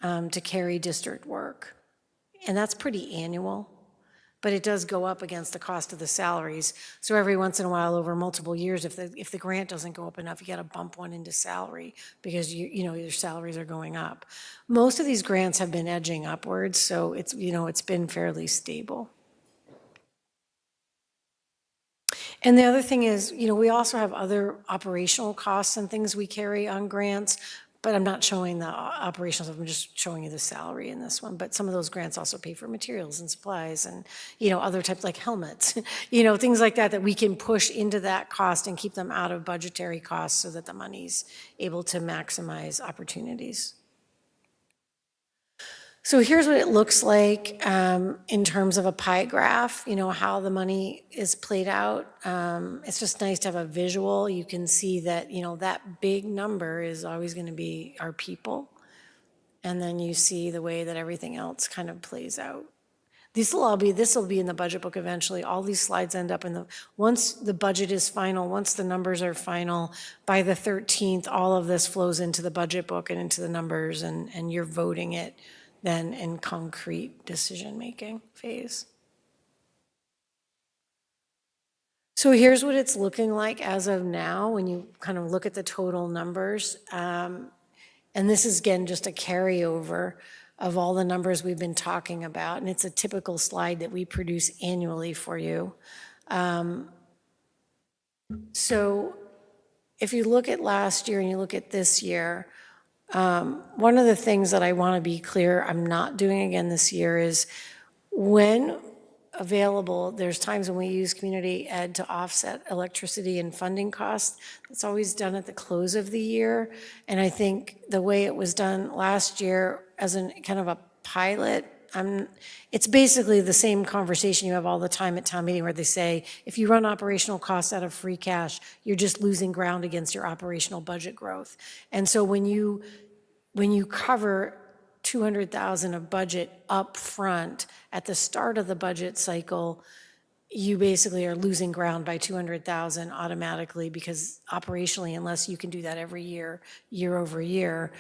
to carry district work. And that's pretty annual. But it does go up against the cost of the salaries. So every once in a while, over multiple years, if the grant doesn't go up enough, you got to bump one into salary because your salaries are going up. Most of these grants have been edging upwards, so it's been fairly stable. And the other thing is, we also have other operational costs and things we carry on grants, but I'm not showing the operational stuff, I'm just showing you the salary in this one. But some of those grants also pay for materials and supplies and, other types like helmets, things like that we can push into that cost and keep them out of budgetary costs so that the money's able to maximize opportunities. So here's what it looks like in terms of a pie graph, how the money is played out. It's just nice to have a visual. You can see that, that big number is always going to be our people. And then you see the way that everything else kind of plays out. This will be in the budget book eventually. All these slides end up once the budget is final, once the numbers are final, by the 13th, all of this flows into the budget book and into the numbers, and you're voting it then in concrete decision-making phase. So here's what it's looking like as of now when you kind of look at the total numbers. And this is, again, just a carryover of all the numbers we've been talking about. And it's a typical slide that we produce annually for you. So if you look at last year and you look at this year, one of the things that I want to be clear I'm not doing again this year is when available, there's times when we use community ed to offset electricity and funding costs. It's always done at the close of the year. And I think the way it was done last year as kind of a pilot, it's basically the same conversation you have all the time at town meeting where they say, if you run operational costs out of free cash, you're just losing ground against your operational budget growth. And so when you cover 200,000 of budget up front at the start of the budget cycle, you basically are losing ground by 200,000 automatically, because operationally, unless you can do that every year, year over year,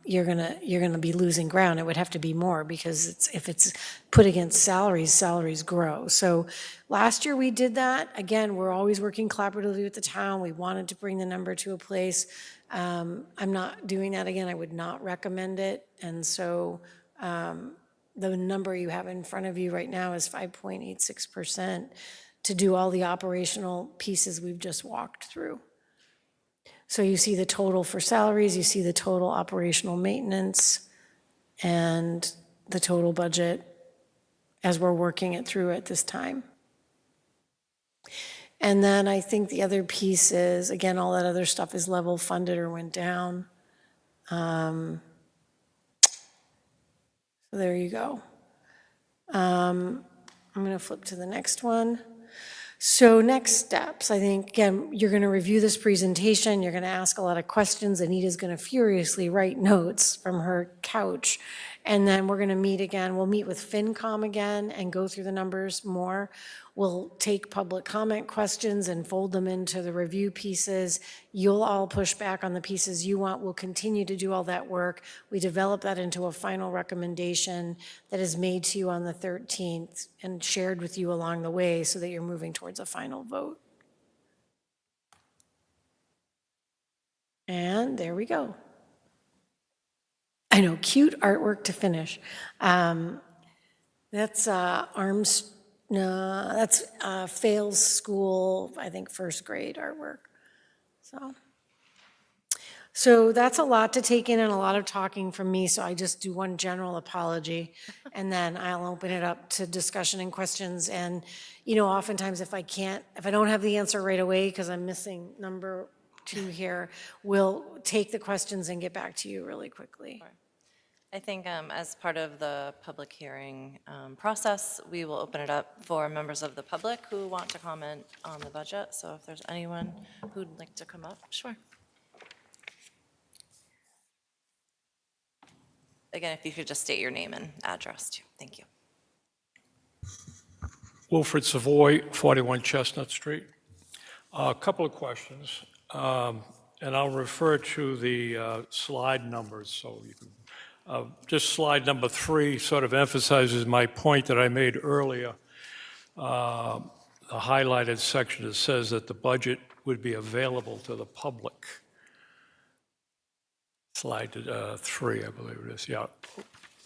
you're gonna be losing ground. It would have to be more, because if it's put against salaries, salaries grow. So last year we did that. Again, we're always working collaboratively with the town. We wanted to bring the number to a place. I'm not doing that again. I would not recommend it. And so the number you have in front of you right now is 5.86% to do all the operational pieces we've just walked through. So you see the total for salaries, you see the total operational maintenance, and the total budget as we're working it through at this time. And then I think the other piece is, again, all that other stuff is level funded or went down. So there you go. I'm going to flip to the next one. So next steps, I think, again, you're going to review this presentation. You're going to ask a lot of questions. Anita's going to furiously write notes from her couch. And then we're going to meet again. We'll meet with FinCom again and go through the numbers more. We'll take public comment questions and fold them into the review pieces. You'll all push back on the pieces you want. We'll continue to do all that work. We develop that into a final recommendation that is made to you on the 13th and shared with you along the way so that you're moving towards a final vote. And there we go. I know, cute artwork to finish. That's that's Fails School, I think, first grade artwork. So that's a lot to take in and a lot of talking from me, so I just do one general apology, and then I'll open it up to discussion and questions. And, you know, oftentimes if I don't have the answer right away because I'm missing number 2 here, we'll take the questions and get back to you really quickly. I think as part of the public hearing process, we will open it up for members of the public who want to comment on the budget. So if there's anyone who'd like to come up, sure. Again, if you could just state your name and address too. Thank you. Wilfred Savoy, 41 Chestnut Street. A couple of questions, and I'll refer to the slide numbers so you can. Just slide number 3 sort of emphasizes my point that I made earlier. The highlighted section that says that the budget would be available to the public. Slide 3, I believe it is. Yeah,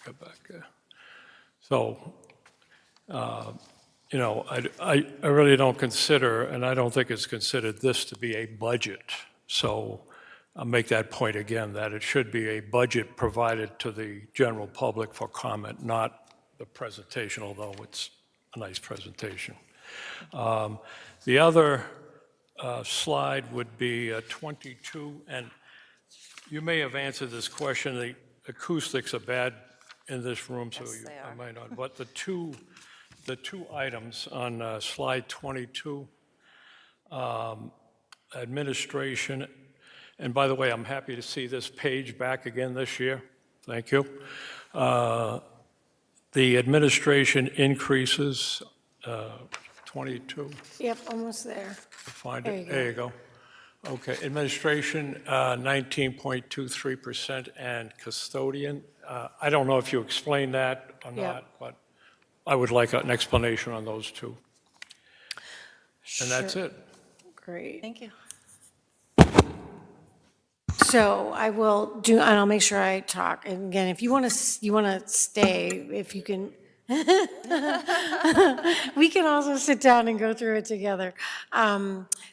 go back there. So, you know, I really don't consider, and I don't think it's considered this to be a budget. So I'll make that point again, that it should be a budget provided to the general public for comment, not the presentation, although it's a nice presentation. The other slide would be 22, and you may have answered this question. The acoustics are bad in this room, so Yes, they I are. might not. But the two items on slide 22, administration. And by the way, I'm happy to see this page back again this year. Thank you. The administration increases, 22. Yep, almost there. Find There it. you go. There you go. Okay, administration, 19.23%, and custodian. I don't know if you explained that or Yeah. not, but I would like an explanation on those two. And that's Sure. it. Great. Thank you. So I will do, and I'll make sure I talk. And again, if you want to stay, if you can, we can also sit down and go through it together.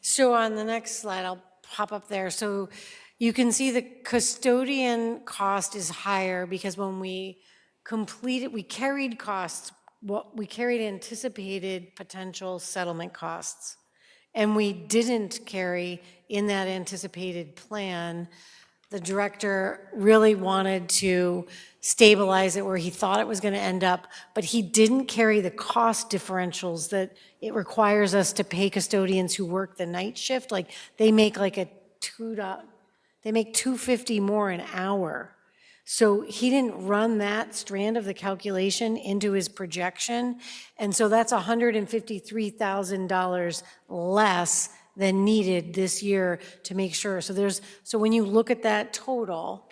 So on the next slide, I'll pop up there. So you can see the custodian cost is higher because when we completed, we carried costs, we carried anticipated potential settlement costs. And we didn't carry in that anticipated plan. The director really wanted to stabilize it where he thought it was going to end up, but he didn't carry the cost differentials that it requires us to pay custodians who work the night shift. Like they make like they make $2.50 more an hour. So he didn't run that strand of the calculation into his projection. And so that's $153,000 less than needed this year to make sure. So when you look at that total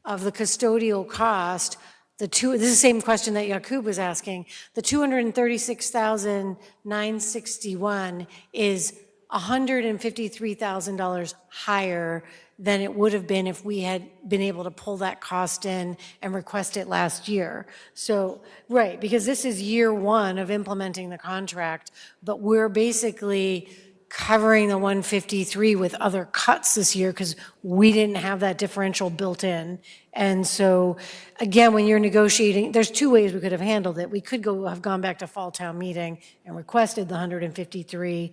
of the custodial cost, this is the same question that Yakub was asking, the $236,961 is $153,000 higher than it would have been if we had been able to pull that cost in and request it last year. So, right, because this is year one of implementing the contract, but we're basically covering the 153 with other cuts this year because we didn't have that differential built in. And so, again, when you're negotiating, there's two ways we could have handled it. We could have gone back to fall town meeting and requested the 153.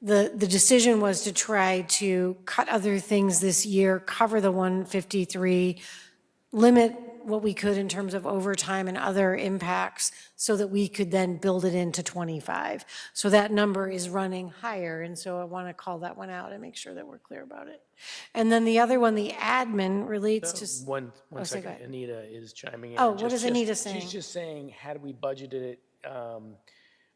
The decision was to try to cut other things this year, cover the 153, limit what we could in terms of overtime and other impacts so that we could then build it into 25. So that number is running higher, and so I want to call that one out and make sure that we're clear about it. And then the other one, the admin, relates to... One Oh, say go second, ahead. Anita is chiming in. Oh, what is Anita saying? She's just saying, had we budgeted it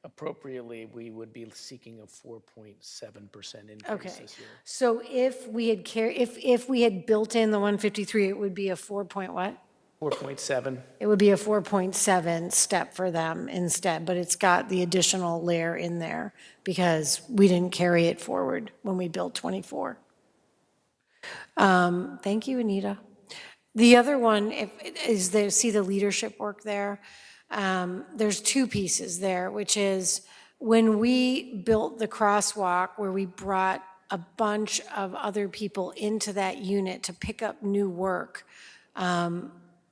appropriately, we would be seeking a 4.7% increase Okay. this year. So if we had if we had built in the 153, it would be a 4 point what? 4.7. It would be a 4.7 step for them instead, but it's got the additional layer in there because we didn't carry it forward when we built 24. Thank you, Anita. The other one is see the leadership work there. There's two pieces there, which is when we built the crosswalk where we brought a bunch of other people into that unit to pick up new work,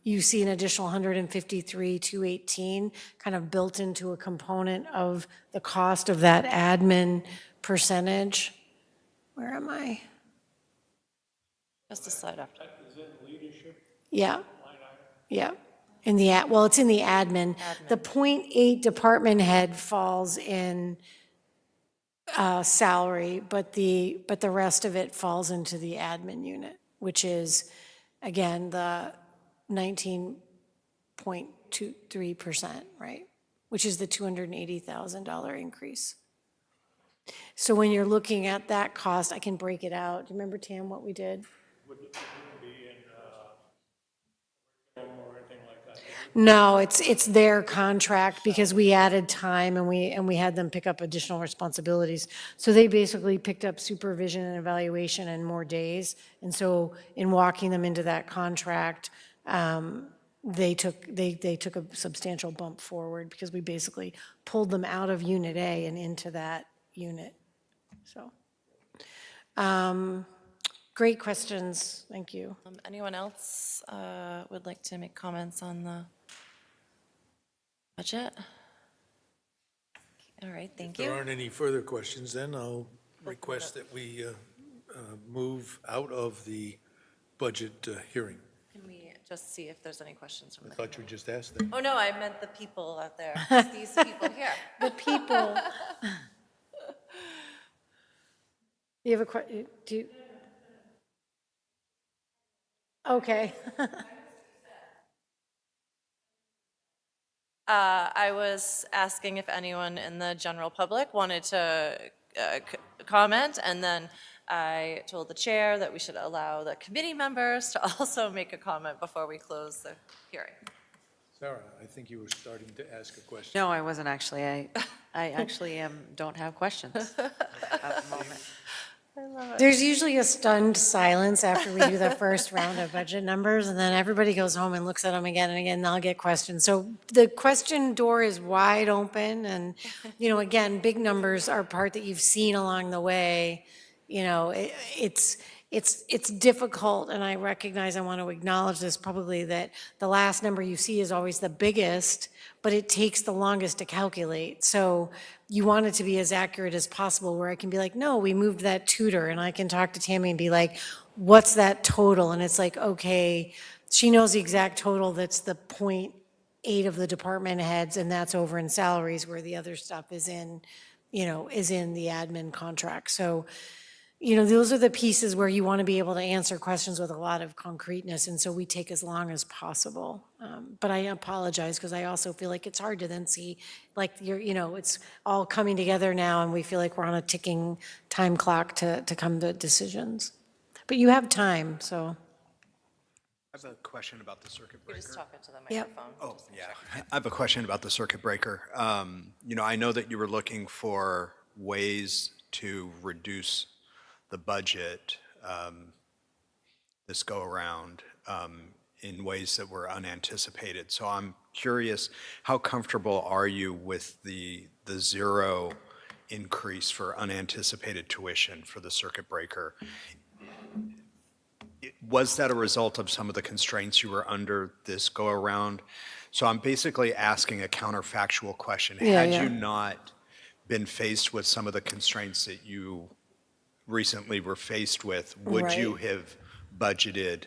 you see an additional 153,218 kind of built into a component of the cost of that admin percentage. Where am I? Just a slide after. Yeah, yeah. In the, well, it's in the admin. The .8 department head falls in salary, but the rest of it falls into the admin unit, which is, again, the 19.23%, right? Which is the $280,000 increase. So when you're looking at that cost, I can break it out. Do you remember, Tam, what we did? No, it's their contract because we added time and we had them pick up additional responsibilities. So they basically picked up supervision and evaluation and more days. And so in walking them into that contract, they took a substantial bump forward because we basically pulled them out of Unit A and into that unit. So, great questions. Thank you. Anyone else would like to make comments on the budget? All right, thank If there you. aren't any further questions, then I'll request that we move out of the budget hearing. Can we just see if there's any questions from I the... thought you just asked that. Oh, no, I meant the people out there. It's these people here. The people. You have a question? Do you? Okay. I was asking if anyone in the general public wanted to comment, and then I told the chair that we should allow the committee members to also make a comment before we close the hearing. Sarah, I think you were starting to ask a question. No, I wasn't actually. I actually don't have questions at the moment. There's usually a stunned silence after we do the first round of budget numbers, and then everybody goes home and looks at them again and again, and I'll get questions. So the question door is wide open, and, you know, again, big numbers are part that you've seen along the way. You know, it's difficult, and I recognize, I want to acknowledge this publicly, that the last number you see is always the biggest, but it takes the longest to calculate. So you want it to be as accurate as possible, where I can be like, no, we moved that tutor, and I can talk to Tammy and be like, what's that total? And it's like, okay, she knows the exact total, that's the 0.8 of the department heads, and that's over in salaries, where the other stuff is in, you know, is in the admin contract. So those are the pieces where you want to be able to answer questions with a lot of concreteness, and so we take as long as possible. But I apologize, because I also feel like it's hard to then see, like, it's all coming together now, and we feel like we're on a ticking time clock to come to decisions. But you have time, so. I have a question about the circuit breaker. Just talk into the Yep. microphone. Oh, yeah. I have a question about the circuit breaker. I know that you were looking for ways to reduce the budget this go around in ways that were unanticipated. So I'm curious, how comfortable are you with the zero increase for unanticipated tuition for the circuit breaker? Was that a result of some of the constraints you were under this go around? So I'm basically asking a counterfactual question. Had you not been faced with some of the constraints that you recently were faced with, would you have budgeted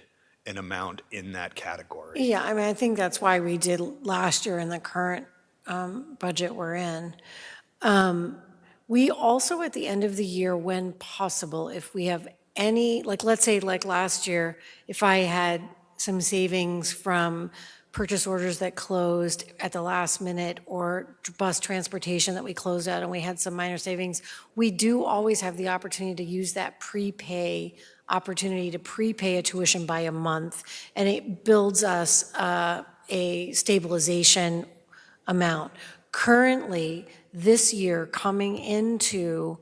an amount in that category? Yeah, I mean, I think that's why we did last year in the current budget we're in. We also, at the end of the year, when possible, if we have any, like, let's say, like last year, if I had some savings from purchase orders that closed at the last minute, or bus transportation that we closed out and we had some minor savings, we do always have the opportunity to use that prepay opportunity to prepay a tuition by a month, and it builds us a stabilization amount. Currently, this year, coming into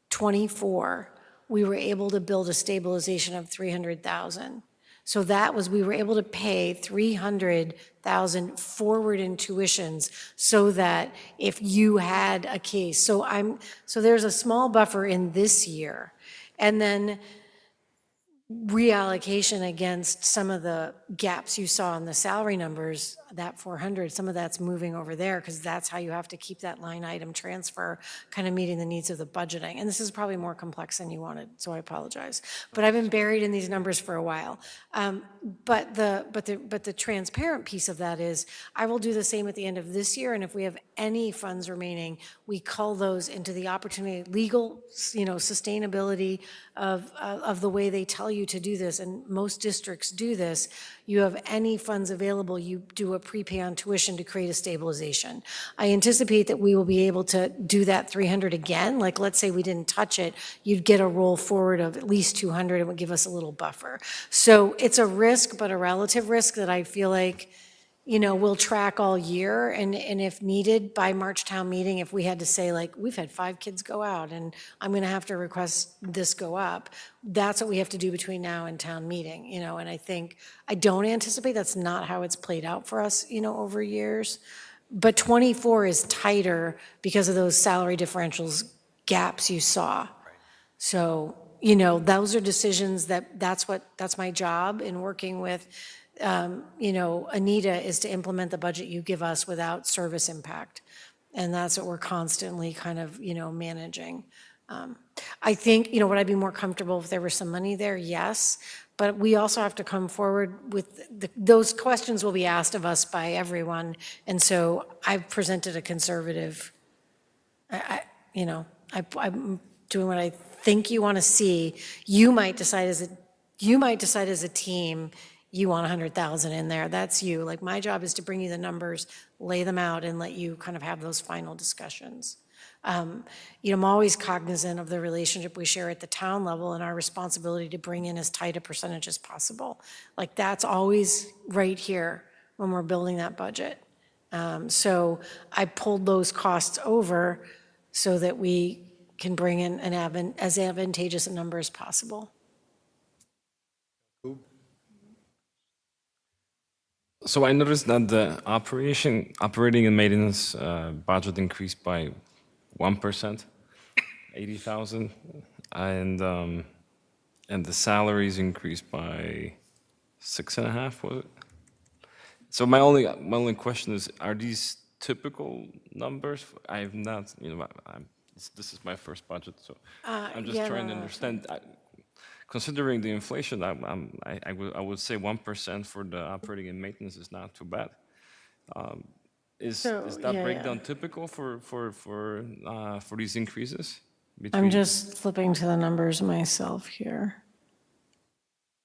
'24, we were able to build a stabilization of 300,000. So that was, we were able to pay 300,000 forward in tuitions, so that if you had a case, so there's a small buffer in this year. And then reallocation against some of the gaps you saw in the salary numbers, that 400, some of that's moving over there, because that's how you have to keep that line item transfer kind of meeting the needs of the budgeting. And this is probably more complex than you wanted, so I apologize. But I've been buried in these numbers for a while. But the transparent piece of that is, I will do the same at the end of this year, and if we have any funds remaining, we cull those into the opportunity, legal, sustainability of the way they tell you to do this, and most districts do this. You have any funds available, you do a prepay on tuition to create a stabilization. I anticipate that we will be able to do that 300 again. Like, let's say we didn't touch it, you'd get a roll forward of at least 200, it would give us a little buffer. So it's a risk, but a relative risk that I feel like, we'll track all year, and if needed, by March town meeting, if we had to say, like, we've had 5 kids go out, and I'm gonna have to request this go up, that's what we have to do between now and town meeting, and I don't anticipate that's not how it's played out for us, over years. But '24 is tighter because of those salary differentials gaps you saw. So, those are decisions that's my job in working with Anita, is to implement the budget you give us without service impact. And that's what we're constantly kind of, managing. I think, would I be more comfortable if there was some money there? Yes. But we also have to come forward with, those questions will be asked of us by everyone. And so I've presented a conservative, I'm doing what I think you want to see. You might decide as a team, you want 100,000 in there, that's you. Like, my job is to bring you the numbers, lay them out, and let you kind of have those final discussions. I'm always cognizant of the relationship we share at the town level and our responsibility to bring in as tight a percentage as possible. Like, that's always right here when we're building that budget. So I pulled those costs over so that we can bring in as advantageous a number as possible. So I noticed that the operating and maintenance budget increased by 1%, 80,000, and the salaries increased by 6.5%. Was it? So my only question is: are these typical numbers? I have not, this is my first budget, so I'm just trying to understand. Considering the inflation, I would say 1% for the operating and maintenance is not too bad. Is that breakdown typical for these increases? I'm just flipping to the numbers myself here.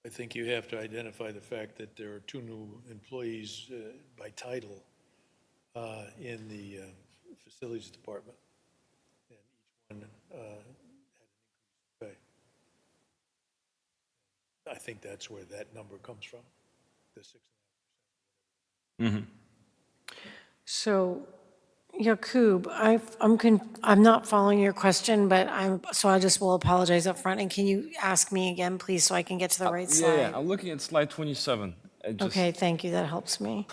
I think you have to identify the fact that there are 2 new employees by title in the facilities department. And each one had an increase in pay. I think that's where that number comes from, the 6.5%. So, Yakub, I'm not following your question, but so I just will apologize up front. And can you ask me again, please, so I can get to the right slide? Yeah, I'm looking at slide 27. Okay, thank you, that helps me.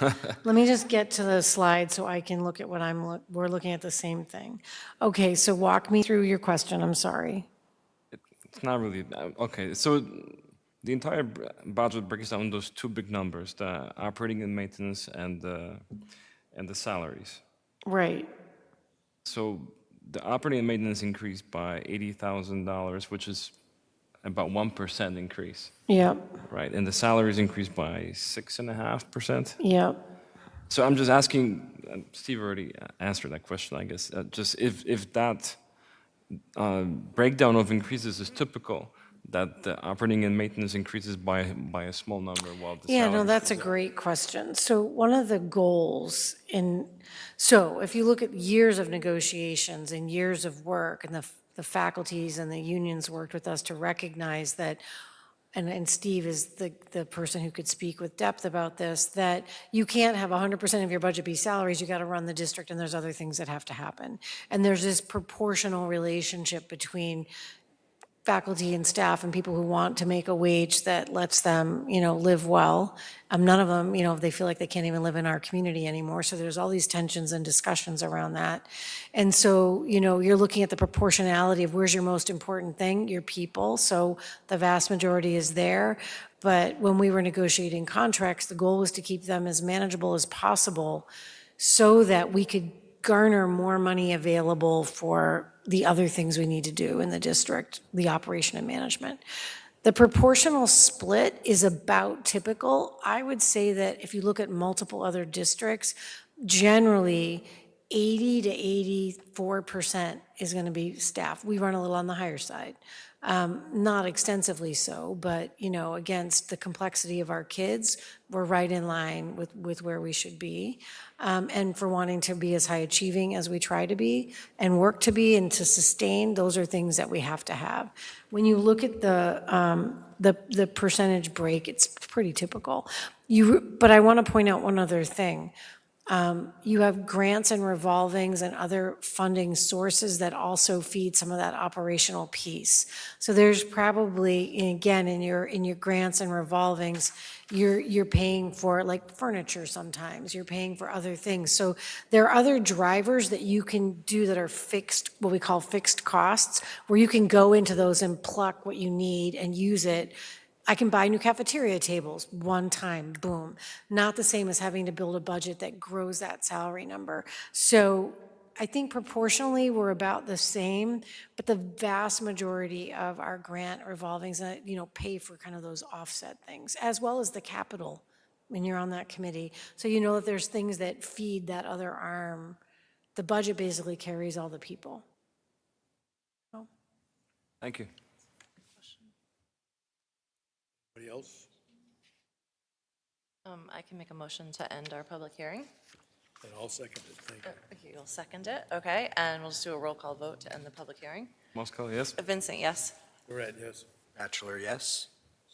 Let me just get to the slide so I can look at what we're looking at the same thing. Okay, so walk me through your question, I'm sorry. It's not really, okay, so the entire budget breaks down those 2 big numbers, the operating and maintenance and the salaries. Right, So the operating and maintenance increased by $80,000, which is about 1% increase, yep, right? And the salaries increased by 6.5%. yep. So I'm just asking, Steve already answered that question, I guess, just if that breakdown of increases is typical, that the operating and maintenance increases by a small number while the Yeah, no, salaries that's a goes up. great question. So one of the goals so if you look at years of negotiations and years of work, and the faculties and the unions worked with us to recognize that, and Steve is the person who could speak with depth about this, that you can't have 100% of your budget be salaries, you got to run the district, and there's other things that have to happen. And there's this proportional relationship between faculty and staff and people who want to make a wage that lets them, live well. None of them, they feel like they can't even live in our community anymore. So there's all these tensions and discussions around that. And so, you're looking at the proportionality of where's your most important thing, your people. So the vast majority is there. But when we were negotiating contracts, the goal was to keep them as manageable as possible so that we could garner more money available for the other things we need to do in the district, the operation and management. The proportional split is about typical. I would say that if you look at multiple other districts, generally 80 to 84% is going to be staff. We run a little on the higher side. Not extensively so, but, against the complexity of our kids, we're right in line with where we should be. And for wanting to be as high achieving as we try to be and work to be and to sustain, those are things that we have to have. When you look at the percentage break, it's pretty typical. But I want to point out one other thing. You have grants and revolvings and other funding sources that also feed some of that operational piece. So there's probably, again, in your grants and revolvings, you're paying for like furniture sometimes, you're paying for other things. So there are other drivers that you can do that are fixed, what we call fixed costs, where you can go into those and pluck what you need and use it. I can buy new cafeteria tables one time, boom. Not the same as having to build a budget that grows that salary number. So I think proportionally we're about the same, but the vast majority of our grant revolvings, pay for kind of those offset things, as well as the capital when you're on that committee. So you know that there's things that feed that other arm. The budget basically carries all the people. Thank you. Anybody else? I can make a motion to end our public hearing. And I'll second it, thank you. Okay, you'll second it, okay, and we'll just do a roll call vote to end the public hearing. Moscow, yes? Vincent, yes? Correct, yes. Bachelor, yes?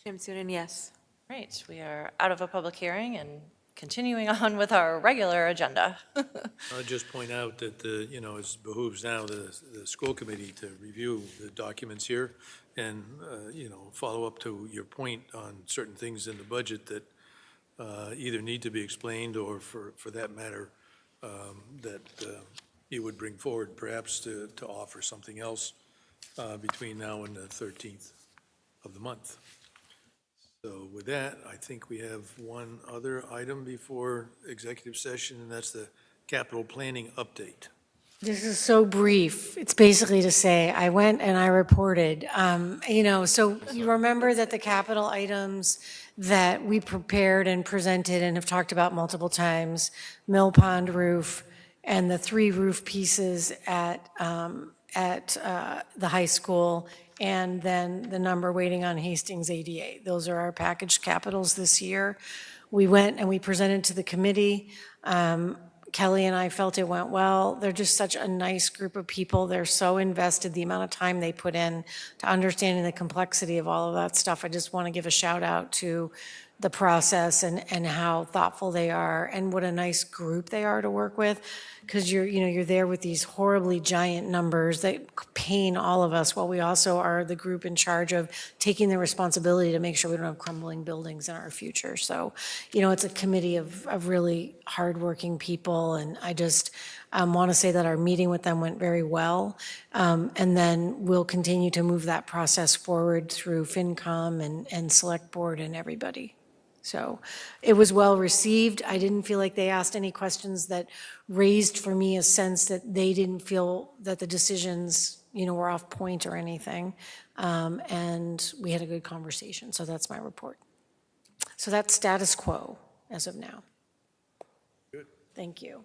Shamsunin, yes. Right, we are out of a public hearing and continuing on with our regular agenda. I'll just point out that, it behooves now the school committee to review the documents here and, follow up to your point on certain things in the budget that either need to be explained or for that matter, that you would bring forward perhaps to offer something else between now and the 13th of the month. So with that, I think we have one other item before executive session, and that's the capital planning update. This is so brief. It's basically to say, I went and I reported. So you remember that the capital items that we prepared and presented and have talked about multiple times, Mill Pond roof and the 3 roof pieces at at the high school, and then the number waiting on Hastings ADA. Those are our packaged capitals this year. We went and we presented to the committee. Kelly and I felt it went well. They're just such a nice group of people. They're so invested, the amount of time they put in to understanding the complexity of all of that stuff. I just want to give a shout out to the process and how thoughtful they are and what a nice group they are to work with, because you're there with these horribly giant numbers that pain all of us, while we also are the group in charge of taking the responsibility to make sure we don't have crumbling buildings in our future. So, it's a committee of really hardworking people, and I just want to say that our meeting with them went very well, and then we'll continue to move that process forward through FinCom and Select Board and everybody. So it was well received. I didn't feel like they asked any questions that raised for me a sense that they didn't feel that the decisions, were off point or anything. And we had a good conversation. So that's my report. So that's status quo as of now. Good. Thank you.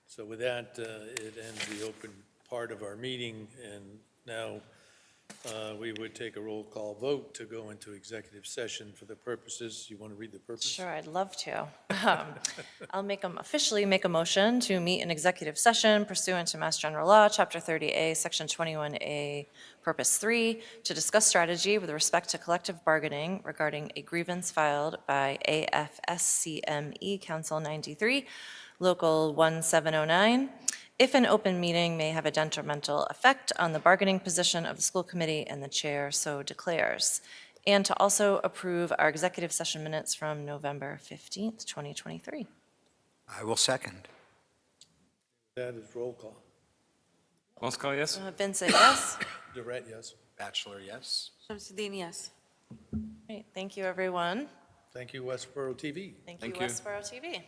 So with that, it ends the open part of our meeting, and now we would take a roll call vote to go into executive session for the purposes. You want to read the purpose? Sure, I'd love to. I'll officially make a motion to meet in executive session pursuant to Mass General Law, Chapter 30A, Section 21A, Purpose 3, to discuss strategy with respect to collective bargaining regarding a grievance filed by AFSCME Council 93, Local 1709. If an open meeting may have a detrimental effect on the bargaining position of the school committee and the chair so declares, and to also approve our executive session minutes from November 15th, 2023. I will second. That is roll call. Moskal, yes? Vincent, yes? Durrett, yes. Bachelor, yes. Shamsuddin, yes. Great, thank you, everyone. Thank you, Westborough TV. Thank you, Thank you. Westborough TV.